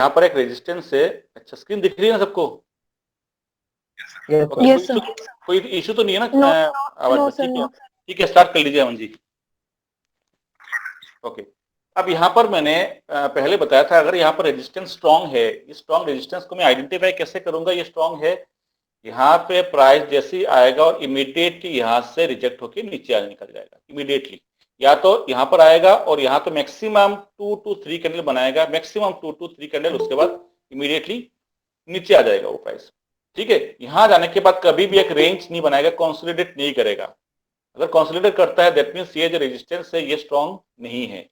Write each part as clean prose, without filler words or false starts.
यहाँ पर एक रेजिस्टेंस है। अच्छा, स्क्रीन दिख रही है ना सबको? Yes sir. कोई इशू तो नहीं है ना? नो सर, ठीक है, नो। ठीक है, स्टार्ट कर लीजिए अमन जी। ओके, अब यहाँ पर मैंने पहले बताया था, अगर यहाँ पर रेजिस्टेंस स्ट्रांग है, इस स्ट्रांग रेजिस्टेंस को मैं आइडेंटिफाई कैसे करूंगा ये स्ट्रांग है? यहाँ पे प्राइस जैसे ही आएगा और इमीडिएटली यहाँ से रिजेक्ट होकर नीचे आ निकल जाएगा इमीडिएटली। या तो यहाँ पर आएगा और यहाँ तो मैक्सिमम 2 to 3 कैंडल बनाएगा, मैक्सिमम 2 to 3 कैंडल, उसके बाद इमीडिएटली नीचे आ जाएगा वो प्राइस। ठीक है, यहाँ जाने के बाद कभी भी एक रेंज नहीं बनाएगा, कंसोलिडेट नहीं करेगा। अगर कंसोलिडेट करता है दैट मीन्स ये जो रेजिस्टेंस है ये स्ट्रांग नहीं है।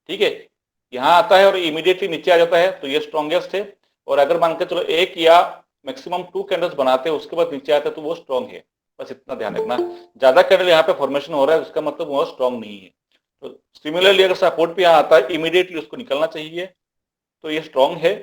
ठीक है, यहाँ आता है और इमीडिएटली नीचे आ जाता है तो ये स्ट्रॉन्गेस्ट है। और अगर मान के चलो एक या मैक्सिमम 2 कैंडल्स बनाते हैं उसके बाद नीचे आता है तो वो स्ट्रांग है। बस इतना ध्यान रखना, ज्यादा कैंडल यहाँ पे फॉर्मेशन हो रहा है उसका मतलब वो स्ट्रांग नहीं है। तो सिमिलरली अगर सपोर्ट पे यहाँ आता है इमीडिएटली उसको निकलना चाहिए, तो ये स्ट्रांग है।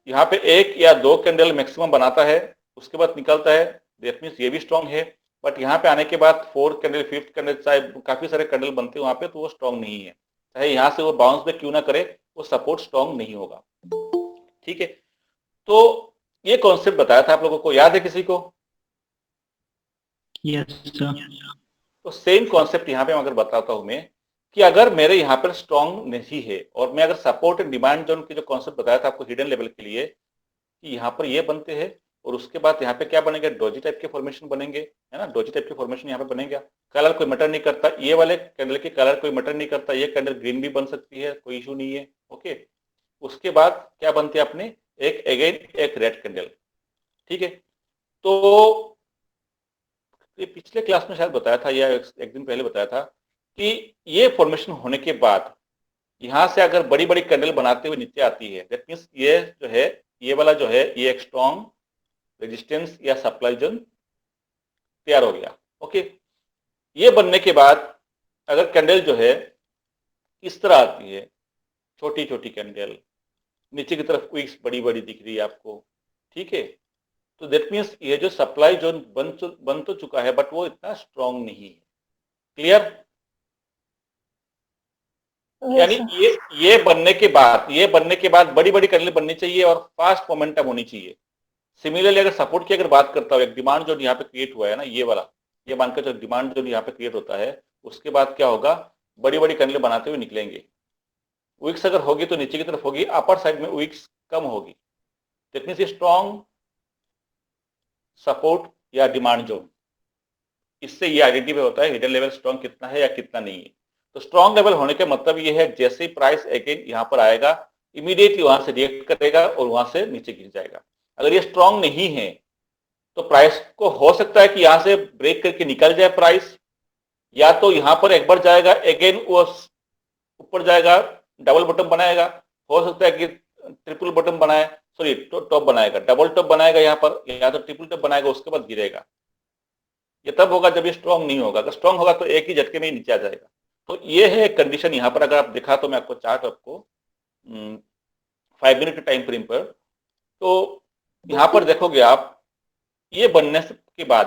यहाँ पे 1 या 2 कैंडल मैक्सिमम बनाता है उसके बाद निकलता है, दैट मीन्स ये भी स्ट्रांग है। बट यहाँ पे आने के बाद 4 कैंडल 5th कैंडल चाहे काफी सारे कैंडल बनते हैं वहां पे, तो वो स्ट्रांग नहीं है। चाहे यहाँ से वो बाउंस बैक क्यों ना करे, वो सपोर्ट स्ट्रांग नहीं होगा। ठीक है, तो ये कॉन्सेप्ट बताया था आप लोगों को, याद है किसी को? Yes sir. तो सेम कॉन्सेप्ट यहाँ पे अगर बताता हूं मैं कि अगर मेरे यहाँ पर स्ट्रांग नहीं है और मैं अगर सपोर्ट एंड डिमांड जोन की जो कॉन्सेप्ट बताया था आपको हिडन लेवल के लिए कि यहाँ पर ये बनते हैं और उसके बाद यहाँ पे क्या बनेगा, डोजी टाइप के फॉर्मेशन बनेंगे, है ना? डोजी टाइप के फॉर्मेशन यहाँ पे बनेगा। कलर कोई मैटर नहीं करता, ये वाले कैंडल के कलर कोई मैटर नहीं करता, ये कैंडल ग्रीन भी बन सकती है, कोई इशू नहीं है। ओके, उसके बाद क्या बनती है अपने एक अगेन एक रेड कैंडल। ठीक है, तो ये पिछले क्लास में शायद बताया था या एक दिन पहले बताया था कि ये फॉर्मेशन होने के बाद यहाँ से अगर बड़ी बड़ी कैंडल बनाते हुए नीचे आती है दैट मीन्स ये जो है, ये वाला जो है ये एक स्ट्रॉन्ग रेजिस्टेंस या सप्लाई जोन तैयार हो गया। ओके, ये बनने के बाद अगर कैंडल जो है इस तरह आती है, छोटी छोटी कैंडल नीचे की तरफ विक्स बड़ी बड़ी दिख रही है आपको, ठीक है, तो दैट मीन्स ये जो सप्लाई जोन बन तो चुका है बट वो इतना स्ट्रांग नहीं है। क्लियर? यानी ये बनने के बाद बड़ी बड़ी कैंडल बननी चाहिए और फास्ट मोमेंटम होनी चाहिए। सिमिलरली अगर सपोर्ट की अगर बात करता हूँ, एक डिमांड जोन यहाँ पे क्रिएट हुआ है ना, ये वाला, ये मानकर जो डिमांड जोन यहाँ पे क्रिएट होता है उसके बाद क्या होगा, बड़ी बड़ी कैंडल बनाते हुए निकलेंगे। विक्स अगर होगी तो नीचे की तरफ होगी, अपर साइड में विक्स कम होगी, दैट मींस स्ट्रॉन्ग सपोर्ट या डिमांड जोन। इससे ये आइडेंटिफाई होता है हिडन लेवल स्ट्रॉन्ग कितना है या कितना नहीं है। तो स्ट्रॉन्ग लेवल होने का मतलब ये है जैसे ही प्राइस अगेन यहाँ पर आएगा इमीडिएटली वहां से रिएक्ट करेगा और वहां से नीचे गिर जाएगा। अगर ये स्ट्रॉन्ग नहीं है तो प्राइस को हो सकता है कि यहां से ब्रेक करके निकल जाए प्राइस, या तो यहां पर एक बार जाएगा अगेन वो ऊपर जाएगा डबल बॉटम बनाएगा, हो सकता है कि ट्रिपल बॉटम बनाए, सॉरी टॉप बनाएगा, डबल टॉप बनाएगा यहाँ पर, या तो ट्रिपल टॉप बनाएगा उसके बाद गिरेगा। ये तब होगा जब ये स्ट्रॉन्ग नहीं होगा, अगर स्ट्रॉन्ग होगा तो एक ही झटके में ही नीचे आ जाएगा। तो ये है कंडीशन। यहाँ पर अगर आप दिखा तो मैं आपको चार्ट आपको 5 मिनट टाइम फ्रेम पर, तो यहाँ पर देखोगे आप ये बनने के बाद,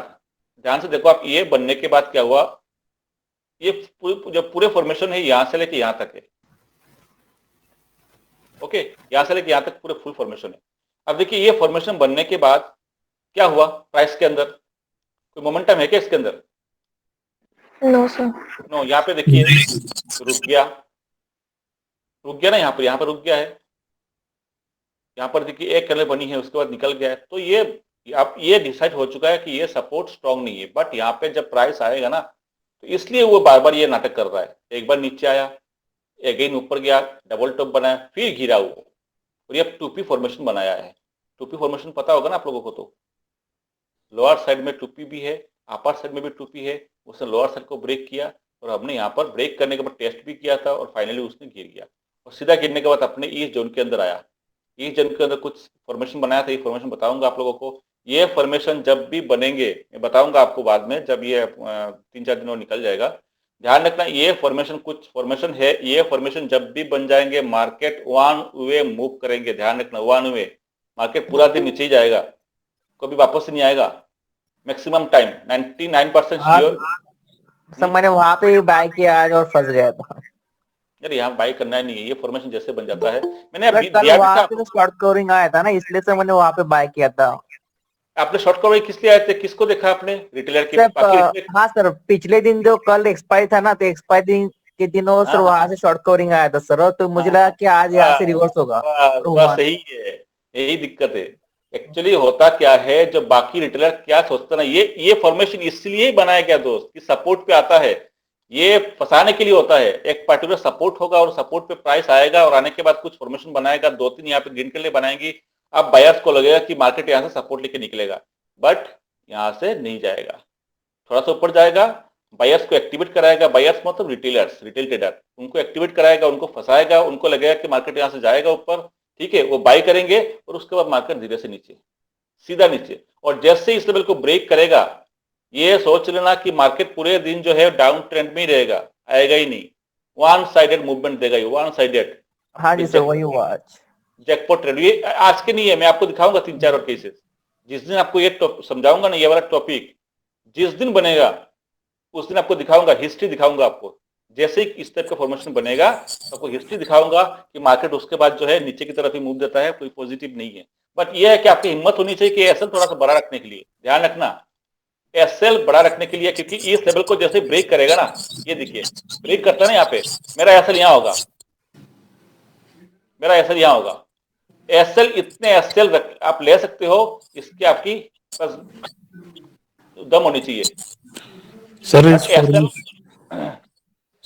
ध्यान से देखो आप, ये बनने के बाद क्या हुआ, ये जो पूरे फॉर्मेशन है यहां से लेके यहां तक है। ओके, यहां से लेके यहां तक पूरे फुल फॉर्मेशन है। अब देखिए ये फॉर्मेशन बनने के बाद क्या हुआ प्राइस के अंदर, कोई मोमेंटम है क्या इसके अंदर? No sir. नो, यहाँ पे देखिए रुक गया ना, यहाँ पर रुक गया है। यहाँ पर देखिए एक कैंडल बनी है उसके बाद निकल गया है। तो ये आप ये डिसाइड हो चुका है कि ये सपोर्ट स्ट्रांग नहीं है। बट यहाँ पे जब प्राइस आएगा ना तो इसलिए वो बार बार ये नाटक कर रहा है, एक बार नीचे आया, अगेन ऊपर गया, डबल टॉप बनाया, फिर गिरा वो, और ये टूपी फॉर्मेशन बनाया है। टूपी फॉर्मेशन पता होगा ना आप लोगों को, तो लोअर साइड में टूपी भी है, अपर साइड में भी टूपी है। उसने लोअर साइड को ब्रेक किया और हमने यहाँ पर ब्रेक करने के बाद टेस्ट भी किया था और फाइनली उसने गिर गया और सीधा गिरने के बाद अपने इस जोन के अंदर आया। इस जोन के अंदर कुछ फॉर्मेशन बनाया था, ये फॉर्मेशन बताऊंगा आप लोगों को। ये फॉर्मेशन जब भी बनेंगे मैं बताऊंगा आपको बाद में, जब ये 3-4 दिनों निकल जाएगा। ध्यान रखना ये फॉर्मेशन कुछ फॉर्मेशन है, ये फॉर्मेशन जब भी बन जाएंगे मार्केट वन वे मूव करेंगे। ध्यान रखना वन वे, मार्केट पूरा दिन नीचे ही जाएगा, कभी वापस नहीं आएगा मैक्सिमम टाइम, 99% श्योर। सर मैंने वहां पे बाय किया आज और फंस गया था। यार यहाँ बाई करना नहीं है, ये फॉर्मेशन जैसे बन जाता है। मैंने सर अभी कल दिया भी वहां था पे तो आपको। शॉर्ट कवरिंग आया था ना, इसलिए सर मैंने वहां पे बाय किया था। आपने शॉर्ट कवर किस लिए आए थे, किसको देखा आपने, रिटेलर के, सर बाकी रिटेलर? हाँ सर, पिछले दिन जो कल एक्सपायर था ना, तो एक्सपायर दिन के दिनों सर हाँ हाँ वहां से शॉर्ट कवरिंग आया था सर, तो मुझे हाँ, लगा कि आज यहाँ से बस रिवर्स होगा, बस और बस हुआ सही नहीं। है। यही दिक्कत है। एक्चुअली होता क्या है, जो बाकी रिटेलर क्या सोचते हैं ना, ये फॉर्मेशन इसलिए ही बनाया गया दोस्त कि सपोर्ट पे आता है। ये फंसाने के लिए होता है। एक पर्टिकुलर सपोर्ट होगा और सपोर्ट पे प्राइस आएगा और आने के बाद कुछ फॉर्मेशन बनाएगा, दो तीन यहाँ पे ग्रीन के लिए बनाएंगी। अब बायर्स को लगेगा कि मार्केट यहाँ से सपोर्ट लेके निकलेगा, बट यहाँ से नहीं जाएगा, थोड़ा सा ऊपर जाएगा। बायर्स को एक्टिवेट कराएगा, बायर्स मतलब रिटेलर्स, रिटेल ट्रेडर, उनको एक्टिवेट कराएगा, उनको फंसाएगा, उनको लगेगा कि मार्केट यहाँ से जाएगा ऊपर, ठीक है, वो बाई करेंगे और उसके बाद मार्केट धीरे से नीचे, सीधा नीचे। और जैसे इस लेवल को ब्रेक करेगा, ये सोच लेना कि मार्केट पूरे दिन जो है डाउन ट्रेंड में ही रहेगा, आएगा ही नहीं, वन साइडेड मूवमेंट देगा, ये वन साइडेड। हाँ जी सर, वही हुआ आज। जैकपॉट ट्रेड ये आज के नहीं है, मैं आपको दिखाऊंगा तीन चार और केसेस। जिस दिन आपको ये समझाऊंगा ना, ये वाला टॉपिक जिस दिन बनेगा, उस दिन आपको दिखाऊंगा, हिस्ट्री दिखाऊंगा आपको। जैसे ही इस टाइप का फॉर्मेशन बनेगा तो आपको हिस्ट्री दिखाऊंगा कि मार्केट उसके बाद जो है नीचे की तरफ ही मूव देता है, कोई पॉजिटिव नहीं है। बट ये है कि आपकी हिम्मत होनी चाहिए कि एसएल थोड़ा सा बड़ा रखने के लिए, ध्यान रखना, एसएल बड़ा रखने के लिए, क्योंकि इस लेवल को जैसे ब्रेक करेगा ना, ये देखिए ब्रेक करता है ना, यहाँ पे मेरा एसएल यहाँ होगा, मेरा एसएल यहाँ होगा। एसएल इतने एसएल आप ले सकते हो, इसकी आपकी बस दम होनी चाहिए। सर बट एसएल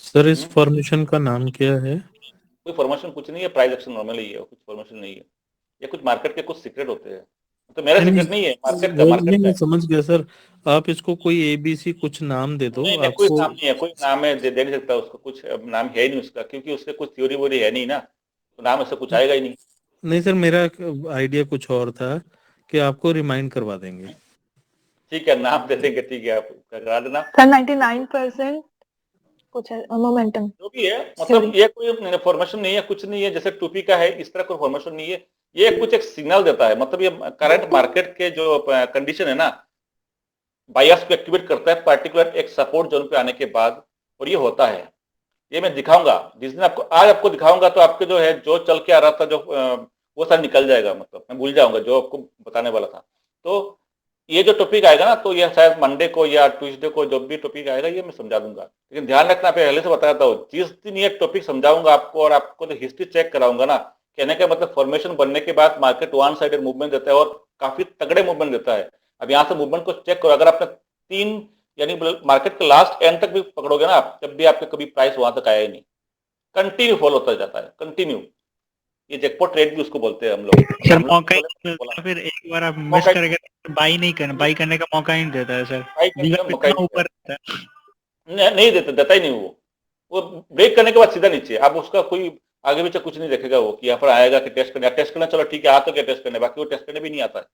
सर इस फॉर्मेशन का नाम क्या है? कोई फॉर्मेशन कुछ नहीं है, प्राइस एक्शन नॉर्मल ही है, कुछ फॉर्मेशन नहीं है। ये कुछ मार्केट के कुछ सीक्रेट होते हैं, तो मेरा सीक्रेट नहीं है, मार्केट का, वो मार्केट नहीं, का मैं है। समझ गया सर। आप इसको कोई एबीसी कुछ नाम दे दो नहीं नहीं, कोई आपको। नाम नहीं है, कोई नाम है दे नहीं सकता उसको, कुछ नाम है ही नहीं उसका, क्योंकि उसके कुछ थ्योरी वोरी है नहीं ना, तो नाम ऐसा कुछ आएगा ही नहीं। नहीं सर, मेरा आइडिया कुछ और था कि आपको रिमाइंड करवा देंगे। ठीक है, नाम दे देंगे, ठीक है, आप करा देना। सर 99% कुछ है मोमेंटम जो भी है, मतलब थ्योरी। ये कोई फॉर्मेशन नहीं है, कुछ नहीं है, जैसे टूपी का है इस तरह कोई फॉर्मेशन नहीं है। ये कुछ एक सिग्नल देता है, मतलब ये करंट मार्केट के जो कंडीशन है ना, बायर्स को एक्टिवेट करता है पर्टिकुलर एक सपोर्ट जोन पे आने के बाद, और ये होता है। ये मैं दिखाऊंगा जिस दिन आपको, आज आपको दिखाऊंगा तो आपके जो है, जो चल के आ रहा था जो वो सारा निकल जाएगा, मतलब मैं भूल जाऊंगा जो आपको बताने वाला था। तो ये जो टॉपिक आएगा ना, तो ये शायद मंडे को या ट्यूसडे को जो भी टॉपिक आएगा ये मैं समझा दूंगा, लेकिन ध्यान रखना, पहले से बताता हूँ, जिस दिन ये टॉपिक समझाऊंगा आपको और आपको तो हिस्ट्री चेक कराऊंगा ना, कहने का मतलब फॉर्मेशन बनने के बाद मार्केट वन साइडेड मूवमेंट देता है और काफी तगड़े मूवमेंट देता है। अब यहाँ से मूवमेंट को चेक करो, अगर आपने तीन, यानी मार्केट के लास्ट एंड तक भी पकड़ोगे ना आप, जब भी आपके कभी प्राइस वहां तक आया ही नहीं, कंटिन्यू फॉलो होता जाता है, कंटिन्यू। ये जैकपॉट ट्रेड भी उसको बोलते हैं हम लोग। सर हम लोग मौका ही बोले, नहीं बोला मिलता, फिर एक बार आप मिस मौका, करेंगे तो बाई नहीं करना, बाई करने का मौका ही नहीं देता है सर। बाई करने का बिल्कुल मौका ही इतना नहीं ऊपर देता, रहता है। नहीं देता, देता ही नहीं वो ब्रेक करने के बाद सीधा नीचे, अब उसका कोई आगे पीछे कुछ नहीं देखेगा वो, कि यहाँ पर आएगा कि टेस्ट करने, टेस्ट करना चलो ठीक है, आ तो क्या टेस्ट करने, बाकी वो टेस्ट करने भी नहीं आता है।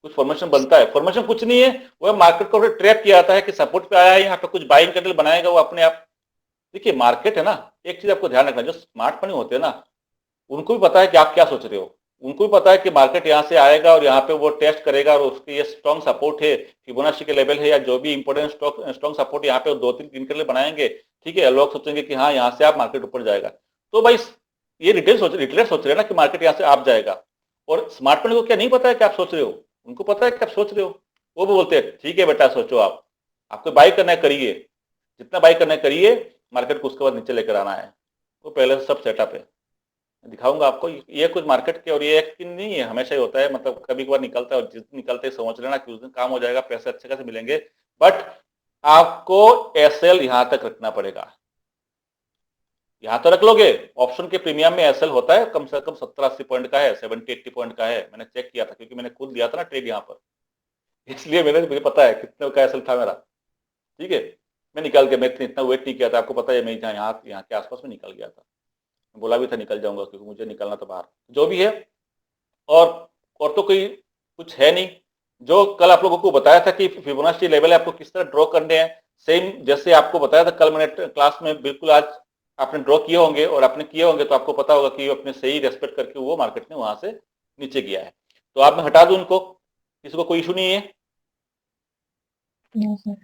कुछ फॉर्मेशन बनता है, फॉर्मेशन कुछ नहीं है, वो मार्केट को ट्रैप किया जाता है कि सपोर्ट पे आया है, यहाँ पे कुछ बाइंग कैंडल बनाएगा वो अपने आप। देखिए मार्केट है ना, एक चीज आपको ध्यान रखना, जो स्मार्ट मनी होते हैं ना, उनको भी पता है कि आप क्या सोच रहे हो, उनको भी पता है कि मार्केट यहाँ से आएगा और यहाँ पे वो टेस्ट करेगा और उसके ये स्ट्रॉन्ग सपोर्ट है, फिबोनाची के लेवल है, या जो भी इंपोर्टेंट स्ट्रॉन्ग सपोर्ट यहाँ पे दो तीन दिन के लिए बनाएंगे, ठीक है, लोग सोचेंगे कि हाँ यहाँ से आप मार्केट ऊपर जाएगा। तो भाई ये रिटेलर सोच रहे हैं ना कि मार्केट यहाँ से आप जाएगा, और स्मार्ट मनी को क्या नहीं पता है कि आप सोच रहे हो, उनको पता है कि आप सोच रहे हो। वो भी बोलते हैं ठीक है बेटा सोचो, आप आपको बाई करना है करिए, जितना बाई करना है करिए, मार्केट को उसके बाद नीचे लेकर आना है, वो पहले से सब सेटअप है। दिखाऊंगा आपको, ये कुछ मार्केट के, और ये एक दिन नहीं है, हमेशा ही होता है, मतलब कभी कभार निकलता है, और जिस दिन निकलते ही समझ लेना कि उस दिन काम हो जाएगा, पैसे अच्छे खासे मिलेंगे। बट आपको एसएल यहां तक रखना पड़ेगा, यहां तो रख लोगे, ऑप्शन के प्रीमियम में एसएल होता है कम से कम 70-80 पॉइंट का है, 70-80 पॉइंट का है, मैंने चेक किया था क्योंकि मैंने खुद दिया था ना ट्रेड यहाँ पर, इसलिए मुझे पता है कितने का एसएल था मेरा, ठीक है। मैं निकल गया, मैं इतना वेट नहीं किया था, आपको पता है, मैं यहाँ के आसपास में निकल गया था, बोला भी था निकल जाऊंगा क्योंकि मुझे निकलना था बाहर, जो भी है। और तो कोई कुछ है नहीं, जो कल आप लोगों को बताया था कि फिबोनाची लेवल आपको किस तरह ड्रॉ करने हैं, सेम जैसे आपको बताया था कल मैंने क्लास में, बिल्कुल आज आपने ड्रॉ किए होंगे, और आपने किए होंगे तो आपको पता होगा कि अपने सही रेस्पेक्ट करके वो मार्केट ने वहां से नीचे गया है। तो आप मैं हटा दूं उनको, किसी को कोई इशू नहीं है, नो सर।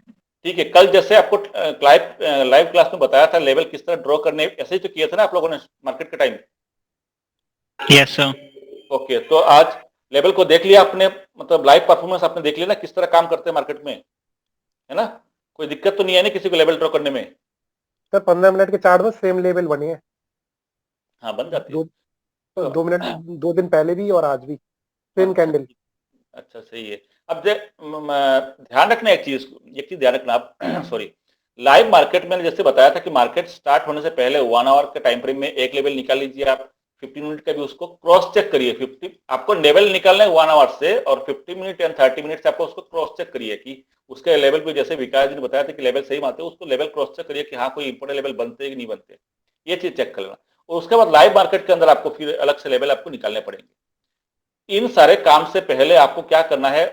ठीक है, कल जैसे आपको लाइव क्लास में बताया था लेवल किस तरह ड्रॉ करने, ऐसे ही तो किया था ना आप लोगों ने मार्केट के टाइम। Yes sir. ओके, तो आज लेवल को देख लिया आपने, मतलब लाइव परफॉर्मेंस आपने देख लिया ना किस तरह काम करते हैं मार्केट में, है ना? कोई दिक्कत तो नहीं है ना किसी को लेवल ड्रॉ करने में? सर 15 मिनट के चार्ट में सेम लेवल बने हैं, हाँ, बन जाती है। 2 दिन पहले भी और आज भी सेम कैंडल। अच्छा, सही है। अब ध्यान रखना एक चीज ध्यान रखना आप सॉरी, लाइव मार्केट में जैसे बताया था कि मार्केट स्टार्ट होने से पहले 1 आवर के टाइम फ्रेम में एक लेवल निकाल लीजिए आप, 15 मिनट का भी उसको क्रॉस चेक करिए। 50 आपको लेवल निकालना है 1 आवर से, और 50 मिनट एंड 30 मिनट से आपको उसको क्रॉस चेक करिए कि उसके लेवल पे, जैसे विकास जी ने बताया था कि लेवल सही मानते हैं, उसको लेवल क्रॉस चेक करिए कि हाँ कोई इंपोर्टेंट लेवल बनते हैं कि नहीं बनते, ये चीज चेक कर लेना। और उसके बाद लाइव मार्केट के अंदर आपको फिर अलग से लेवल आपको निकालने पड़ेंगे। इन सारे काम से पहले आपको क्या करना है,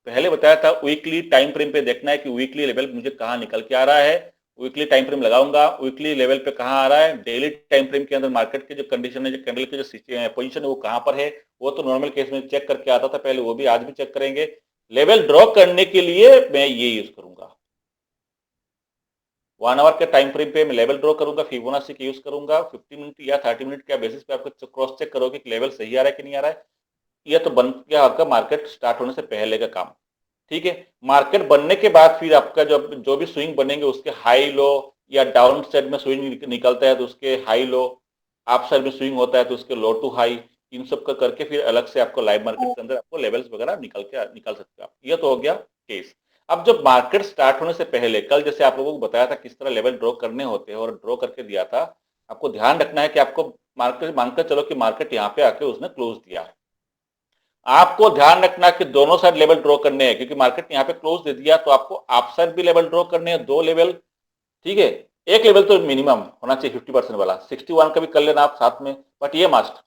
पहले बताया था वीकली टाइम फ्रेम पे देखना है कि वीकली लेवल मुझे कहां निकल के आ रहा है, वीकली टाइम फ्रेम लगाऊंगा, वीकली लेवल पे कहां आ रहा है, डेली टाइम फ्रेम के अंदर मार्केट के जो कंडीशन है, जो कैंडल की जो पोजीशन है वो कहां पर है, वो तो नॉर्मल केस में चेक करके आता था पहले, वो भी आज भी चेक करेंगे। लेवल ड्रॉ करने के लिए मैं ये यूज करूंगा, 1 आवर के टाइम फ्रेम पे मैं लेवल ड्रॉ करूंगा, फिबोनाची का यूज करूंगा। 50 मिनट या 30 मिनट के बेसिस पे आपको क्रॉस चेक करोगे कि लेवल सही आ रहा है कि नहीं आ रहा है। ये तो बन गया आपका मार्केट स्टार्ट होने से पहले का काम। ठीक है, मार्केट बनने के बाद फिर आपका जो भी स्विंग बनेंगे उसके हाई लो, या डाउन साइड में स्विंग निकलता है तो उसके हाई लो, अप साइड में स्विंग होता है तो उसके लो टू हाई, इन सब का करके फिर अलग से आपको लाइव मार्केट के अंदर आपको लेवल्स वगैरह निकाल सकते हो आप। ये तो हो गया केस। अब जब मार्केट स्टार्ट होने से पहले कल जैसे आप लोगों को बताया था किस तरह लेवल ड्रॉ करने होते हैं और ड्रॉ करके दिया था, आपको ध्यान रखना है कि आपको मार्केट मानकर चलो कि मार्केट यहाँ पे आके उसने क्लोज दिया, आपको ध्यान रखना कि दोनों साइड लेवल ड्रॉ करने हैं, क्योंकि मार्केट ने यहाँ पे क्लोज दे दिया तो आपको आप साइड भी लेवल ड्रॉ करने हैं, 2 लेवल। ठीक है, एक लेवल तो मिनिमम होना चाहिए 50% वाला, 61 का भी कर लेना आप साथ में, बट ये मस्ट,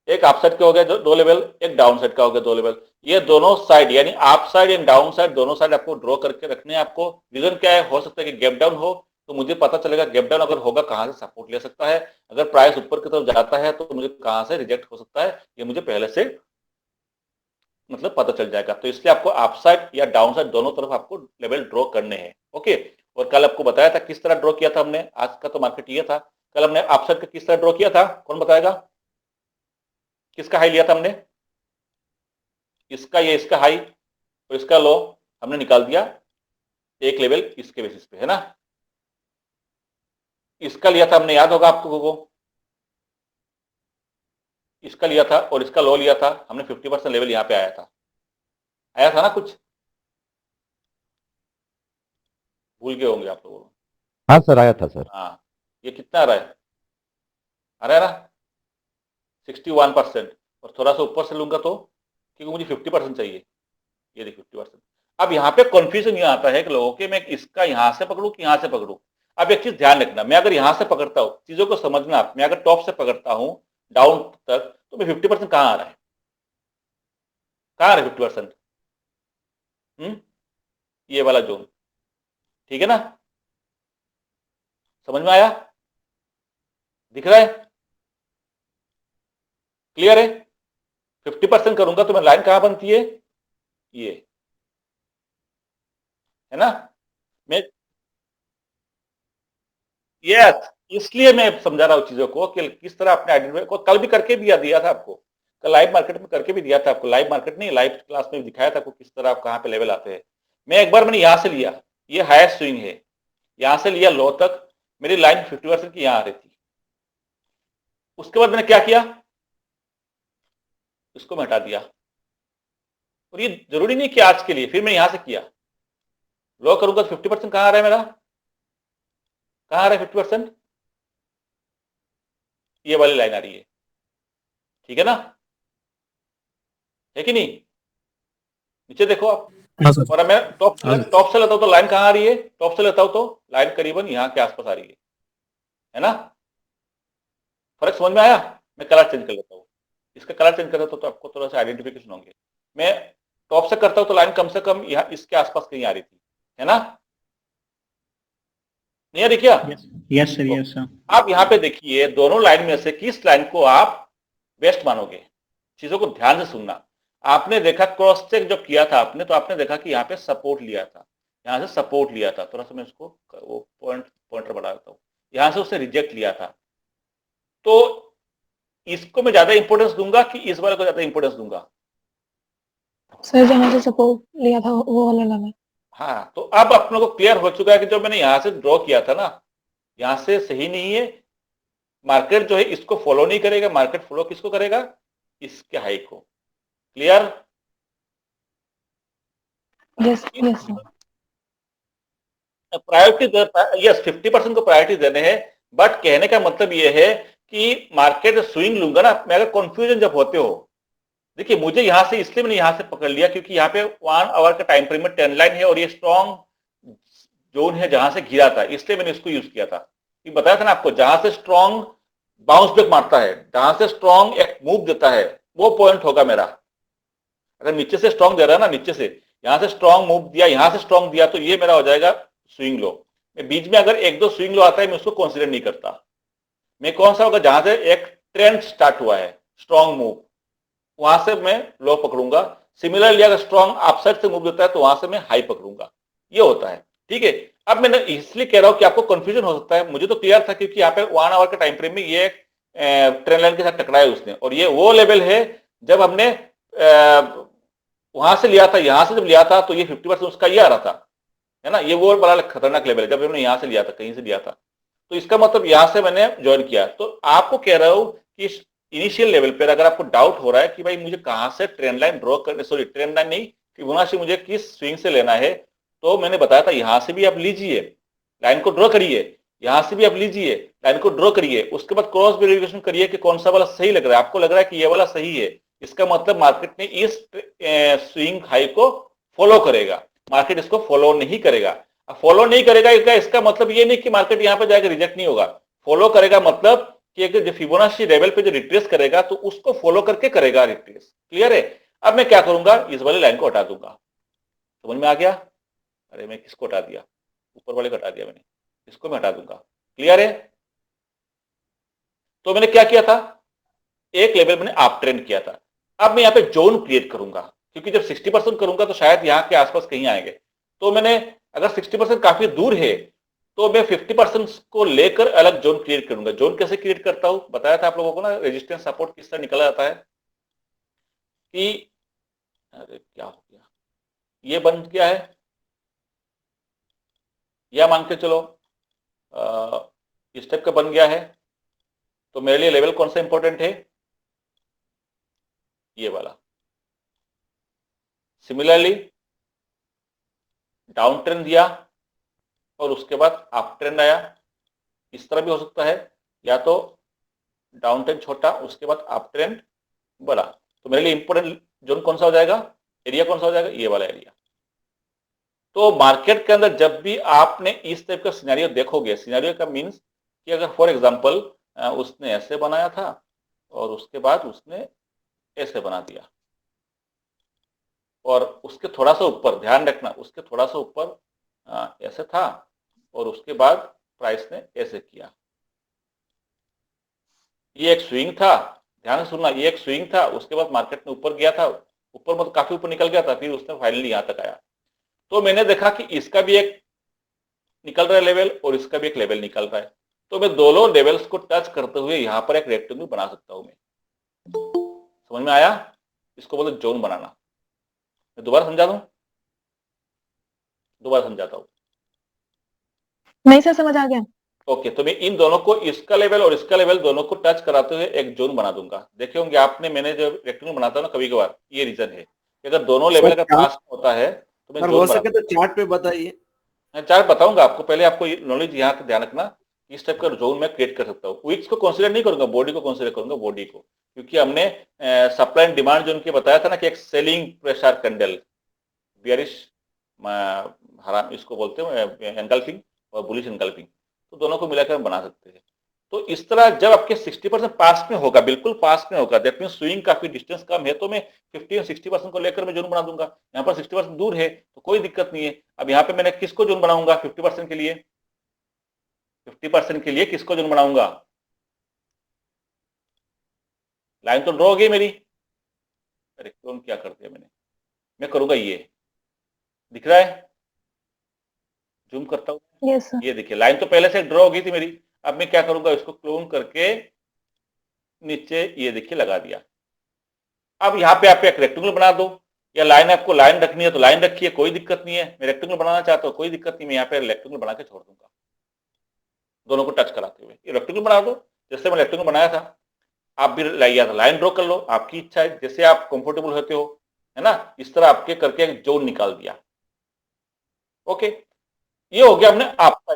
एक आप साइड का हो गया 2 लेवल, एक डाउन साइड का हो गया 2 लेवल। ये दोनों साइड यानी आप साइड एंड डाउन साइड दोनों साइड आपको ड्रॉ करके रखने हैं। आपको रीजन क्या है, हो सकता है कि गैप डाउन हो, तो मुझे पता चलेगा गैप डाउन अगर होगा कहां से सपोर्ट ले सकता है, अगर प्राइस ऊपर की तरफ जाता है तो मुझे कहां से रिजेक्ट हो सकता है, ये मुझे पहले से मतलब पता चल जाएगा। तो इसलिए आपको अप साइड या डाउन साइड दोनों तरफ आपको लेवल ड्रॉ करने हैं। ओके, और कल आपको बताया था किस तरह ड्रॉ किया था हमने, आज का तो मार्केट ये था, कल हमने अप साइड का किस तरह ड्रॉ किया था, कौन बताएगा? किसका हाई लिया था हमने, इसका, ये इसका हाई और इसका लो हमने निकाल दिया एक लेवल इसके बेसिस पे, है ना? इसका लिया था हमने, याद होगा आपको को, इसका लिया था और इसका लो लिया था हमने, 50% लेवल यहाँ पे आया था ना, कुछ भूल गए होंगे आप लोग। हाँ सर, आया था सर। हाँ, ये कितना आ रहा है, आ रहा है ना 61%, और थोड़ा सा ऊपर से लूंगा तो, क्योंकि मुझे 50% चाहिए, ये देखिए 50%। अब यहाँ पे कंफ्यूजन ये आता है कि लोगों के, मैं इसका यहां से पकड़ू कि यहां से पकड़ू। अब एक चीज ध्यान रखना, मैं अगर यहां से पकड़ता हूं, चीजों को समझना आप, मैं अगर टॉप से पकड़ता हूं डाउन तक तो मैं 50% कहां आ रहा है, कहां आ रहा है 50%? ये वाला जोन, ठीक है ना, समझ में आया, दिख रहा है, क्लियर है? 50% करूंगा तो मैं लाइन कहां बनती है, ये है ना, मैं यस, इसलिए मैं समझा रहा हूं चीजों को कि किस तरह आपने आइडेंटिफाई को, कल भी करके भी दिया था आपको, कल लाइव मार्केट में करके भी दिया था आपको, लाइव मार्केट नहीं लाइव क्लास में भी दिखाया था आपको किस तरह आप कहां पे लेवल आते हैं। मैं एक बार मैंने यहां से लिया, ये हाईएस्ट स्विंग है, यहां से लिया लो तक, मेरी लाइन 50% की यहां आ रही थी। उसके बाद मैंने क्या किया, इसको मैं हटा दिया, और ये जरूरी नहीं कि आज के लिए, फिर मैं यहां से किया, लो करूंगा तो 50% कहां आ रहा है मेरा, कहां आ रहा है 50%, ये वाली लाइन आ रही है, ठीक है ना, है कि नहीं? नीचे देखो आप, हाँ सर। और मैं टॉप हाँ। से लेता हूं तो लाइन कहां आ रही है, टॉप से लेता हूं तो लाइन करीबन यहां के आसपास आ रही है ना? फर्क समझ में आया? मैं कलर चेंज कर लेता हूं, इसका कलर चेंज कर देता हूं तो आपको थोड़ा सा आइडेंटिफिकेशन होंगे। मैं टॉप से करता हूं तो लाइन कम से कम यहाँ इसके आसपास कहीं आ रही थी, है ना, नहीं आ रही क्या? Yes sir, yes sir. आप यहाँ पे देखिए दोनों लाइन में से किस लाइन को आप बेस्ट मानोगे, चीजों को ध्यान से सुनना। आपने देखा क्रॉस चेक जब किया था आपने, तो आपने देखा कि यहाँ पे सपोर्ट लिया था, यहाँ से सपोर्ट लिया था, थोड़ा सा मैं उसको वो पॉइंटर बढ़ा देता हूँ, यहाँ से उसने रिजेक्ट लिया था। तो इसको मैं ज्यादा इंपॉर्टेंस दूंगा कि इस वाले को ज्यादा इंपॉर्टेंस दूंगा? सर जहाँ से सपोर्ट लिया था वो वाला लेना। हाँ, तो अब अपने को क्लियर हो चुका है कि जो मैंने यहाँ से ड्रॉ किया था ना, यहाँ से सही नहीं है। मार्केट जो है इसको फॉलो नहीं करेगा, मार्केट फॉलो किसको करेगा? इसके हाई को। Clear? Yes yes sir. Priority, yes 50% को प्रायोरिटी देने हैं, बट कहने का मतलब ये है कि मार्केट स्विंग लूंगा ना मैं, अगर कंफ्यूजन जब होते हो, देखिए मुझे यहां से इसलिए मैंने यहां से पकड़ लिया क्योंकि यहाँ पे 1 आवर का टाइम फ्रेम में ट्रेंड लाइन है और ये स्ट्रॉन्ग जोन है जहां से घिरा था, इसलिए मैंने इसको यूज किया था। ये बताया था ना आपको, जहां से स्ट्रॉन्ग बाउंस बैक मारता है, जहां से स्ट्रॉन्ग एक मूव देता है, वो पॉइंट होगा मेरा। अगर नीचे से स्ट्रॉन्ग दे रहा है ना, नीचे से यहां से स्ट्रॉन्ग मूव दिया, यहां से स्ट्रॉन्ग दिया, तो ये मेरा हो जाएगा स्विंग लो। बीच में अगर एक दो स्विंग लो आता है मैं उसको कंसीडर नहीं करता। मैं कौन सा होगा? जहां से एक ट्रेंड स्टार्ट हुआ है, स्ट्रॉन्ग मूव, वहां से मैं लो पकड़ूंगा। सिमिलरली अगर स्ट्रॉन्ग अपसाइड से मूव देता है तो वहां से मैं हाई पकड़ूंगा। ये होता है, ठीक है। अब मैंने इसलिए कह रहा हूं कि आपको कंफ्यूजन हो सकता है, मुझे तो क्लियर था क्योंकि यहाँ पे 1 आवर के टाइम फ्रेम में ये ट्रेंड लाइन के साथ टकराया उसने, और ये वो लेवल है जब हमने वहां से लिया था, यहां से जब लिया था तो ये 50% उसका ये आ रहा था, है ना। ये वो बड़ा खतरनाक लेवल है जब हमने यहां से लिया था, कहीं से लिया था। तो इसका मतलब यहां से मैंने ज्वाइन किया। तो आपको कह रहा हूं कि इनिशियल लेवल पर अगर आपको डाउट हो रहा है कि भाई मुझे कहां से ट्रेंड लाइन ड्रॉ करने, सॉरी ट्रेंड लाइन नहीं, फिबोनाची मुझे किस स्विंग से लेना है, तो मैंने बताया था यहां से भी आप लीजिए, लाइन को ड्रॉ करिए, यहां से भी आप लीजिए, लाइन को ड्रॉ करिए, उसके बाद क्रॉस वेरिफिकेशन करिए कि कौन सा वाला सही लग रहा है। आपको लग रहा है कि ये वाला सही है, इसका मतलब मार्केट ने इस स्विंग हाई को फॉलो करेगा। मार्केट इसको फॉलो नहीं करेगा। फॉलो नहीं करेगा इसका मतलब ये नहीं कि मार्केट यहां पर जाएगा रिजेक्ट नहीं होगा। फॉलो करेगा मतलब कि अगर जो फिबोनाची लेवल पे जो रिट्रेस करेगा तो उसको फॉलो करके करेगा रिट्रेस। क्लियर है? अब मैं क्या करूंगा, इस वाले लाइन को हटा दूंगा। समझ में आ गया? अरे मैं किसको हटा दिया? ऊपर वाले को हटा दिया मैंने, इसको मैं हटा दूंगा। क्लियर है? तो मैंने क्या किया था, एक लेवल मैंने आप ट्रेंड किया था। अब मैं यहाँ पे जोन क्रिएट करूंगा, क्योंकि जब 60% करूंगा तो शायद यहाँ के आसपास कहीं आएंगे। तो मैंने, अगर 60% काफी दूर है तो मैं 50% को लेकर अलग जोन क्रिएट करूंगा। जोन कैसे क्रिएट करता हूं बताया था आप लोगों को ना, रेजिस्टेंस सपोर्ट किस तरह निकला जाता है कि, अरे क्या हो गया, ये बन गया है, या मान के चलो इस टाइप का बन गया है, तो मेरे लिए लेवल कौन सा इंपॉर्टेंट है? ये वाला। सिमिलरली डाउन ट्रेंड दिया और उसके बाद अप ट्रेंड आया, इस तरह भी हो सकता है, या तो डाउन ट्रेंड छोटा उसके बाद अप ट्रेंड बड़ा। तो मेरे लिए इंपॉर्टेंट जोन कौन सा हो जाएगा, एरिया कौन सा हो जाएगा? ये वाला एरिया। तो मार्केट के अंदर जब भी आपने इस टाइप का सिनेरियो देखोगे, सिनेरियो का मीन्स कि अगर फॉर एग्जांपल उसने ऐसे बनाया था और उसके बाद उसने ऐसे बना दिया, और उसके थोड़ा सा ऊपर, ध्यान रखना, उसके थोड़ा सा ऊपर ऐसे था और उसके बाद प्राइस ने ऐसे किया, ये एक स्विंग था। ध्यान से सुनना, ये एक स्विंग था, उसके बाद मार्केट ने ऊपर गया था, ऊपर मतलब काफी ऊपर निकल गया था, फिर उसने फाइनली यहां तक आया। तो मैंने देखा कि इसका भी एक निकल रहा है लेवल और इसका भी एक लेवल निकल रहा है, तो मैं दोनों लेवल्स को टच करते हुए यहां पर एक रेक्टेंगल बना सकता हूं। मैं, समझ में आया? इसको बोलते जोन बनाना। मैं दोबारा समझा दूं, दोबारा समझाता हूं। नहीं सर समझ आ गया। ओके, तो मैं इन दोनों को, इसका लेवल और इसका लेवल दोनों को टच कराते हुए एक जोन बना दूंगा। देखे होंगे आपने, मैंने जो रेक्टेंगल बनाता हूं ना कभी कभार, ये रीजन है कि अगर दोनों लेवल अगर पास होता है तो मैं सर जोन हो बना, सके तो चार्ट पे बताइए। मैं चार्ट बताऊंगा आपको, पहले आपको नॉलेज यहाँ का ध्यान रखना। इस टाइप का जोन मैं क्रिएट कर सकता हूँ। विक्स को कंसीडर नहीं करूंगा, बॉडी को कंसीडर करूंगा, बॉडी को, क्योंकि हमने सप्लाई एंड डिमांड जोन के बताया था ना कि एक सेलिंग प्रेशर कैंडल, बियरिश हराम इसको बोलते हैं एंगल्फिंग, और बुलिश एंगल्फिंग, तो दोनों को मिलाकर हम बना सकते हैं। तो इस तरह जब आपके 60% पास में होगा, बिल्कुल पास में होगा, दैट मींस स्विंग काफी डिस्टेंस कम है, तो मैं 50 और 60% को लेकर मैं जोन बना दूंगा। यहाँ पर 60% दूर है तो कोई दिक्कत नहीं है। अब यहाँ पे मैंने किसको जोन बनाऊंगा 50% के लिए, 50% के लिए किसको जोन बनाऊंगा? लाइन तो ड्रॉ हो गई मेरी। अरे कौन क्या कर दिया मैंने, मैं करूंगा ये, दिख रहा है? जूम करता हूँ, Yes, sir. ये देखिए लाइन तो पहले से ड्रॉ हो गई थी मेरी। अब मैं क्या करूंगा, इसको क्लोन करके नीचे ये देखिए लगा दिया। अब यहाँ पे आप एक रेक्टेंगल बना दो, या लाइन आपको लाइन रखनी है तो लाइन रखिए, कोई दिक्कत नहीं है। मैं रेक्टेंगल बनाना चाहता हूँ, कोई दिक्कत नहीं, मैं यहाँ पे रेक्टेंगल बना के छोड़ दूंगा दोनों को टच कराते हुए। ये रेक्टेंगल बना दो जैसे मैं रेक्टेंगल बनाया था। आप भी लाइन ड्रॉ कर लो, आपकी इच्छा है, जैसे आप कंफर्टेबल होते हो, है ना। इस तरह आपके करके एक जोन निकाल दिया। ओके, ये हो गया हमने आपका।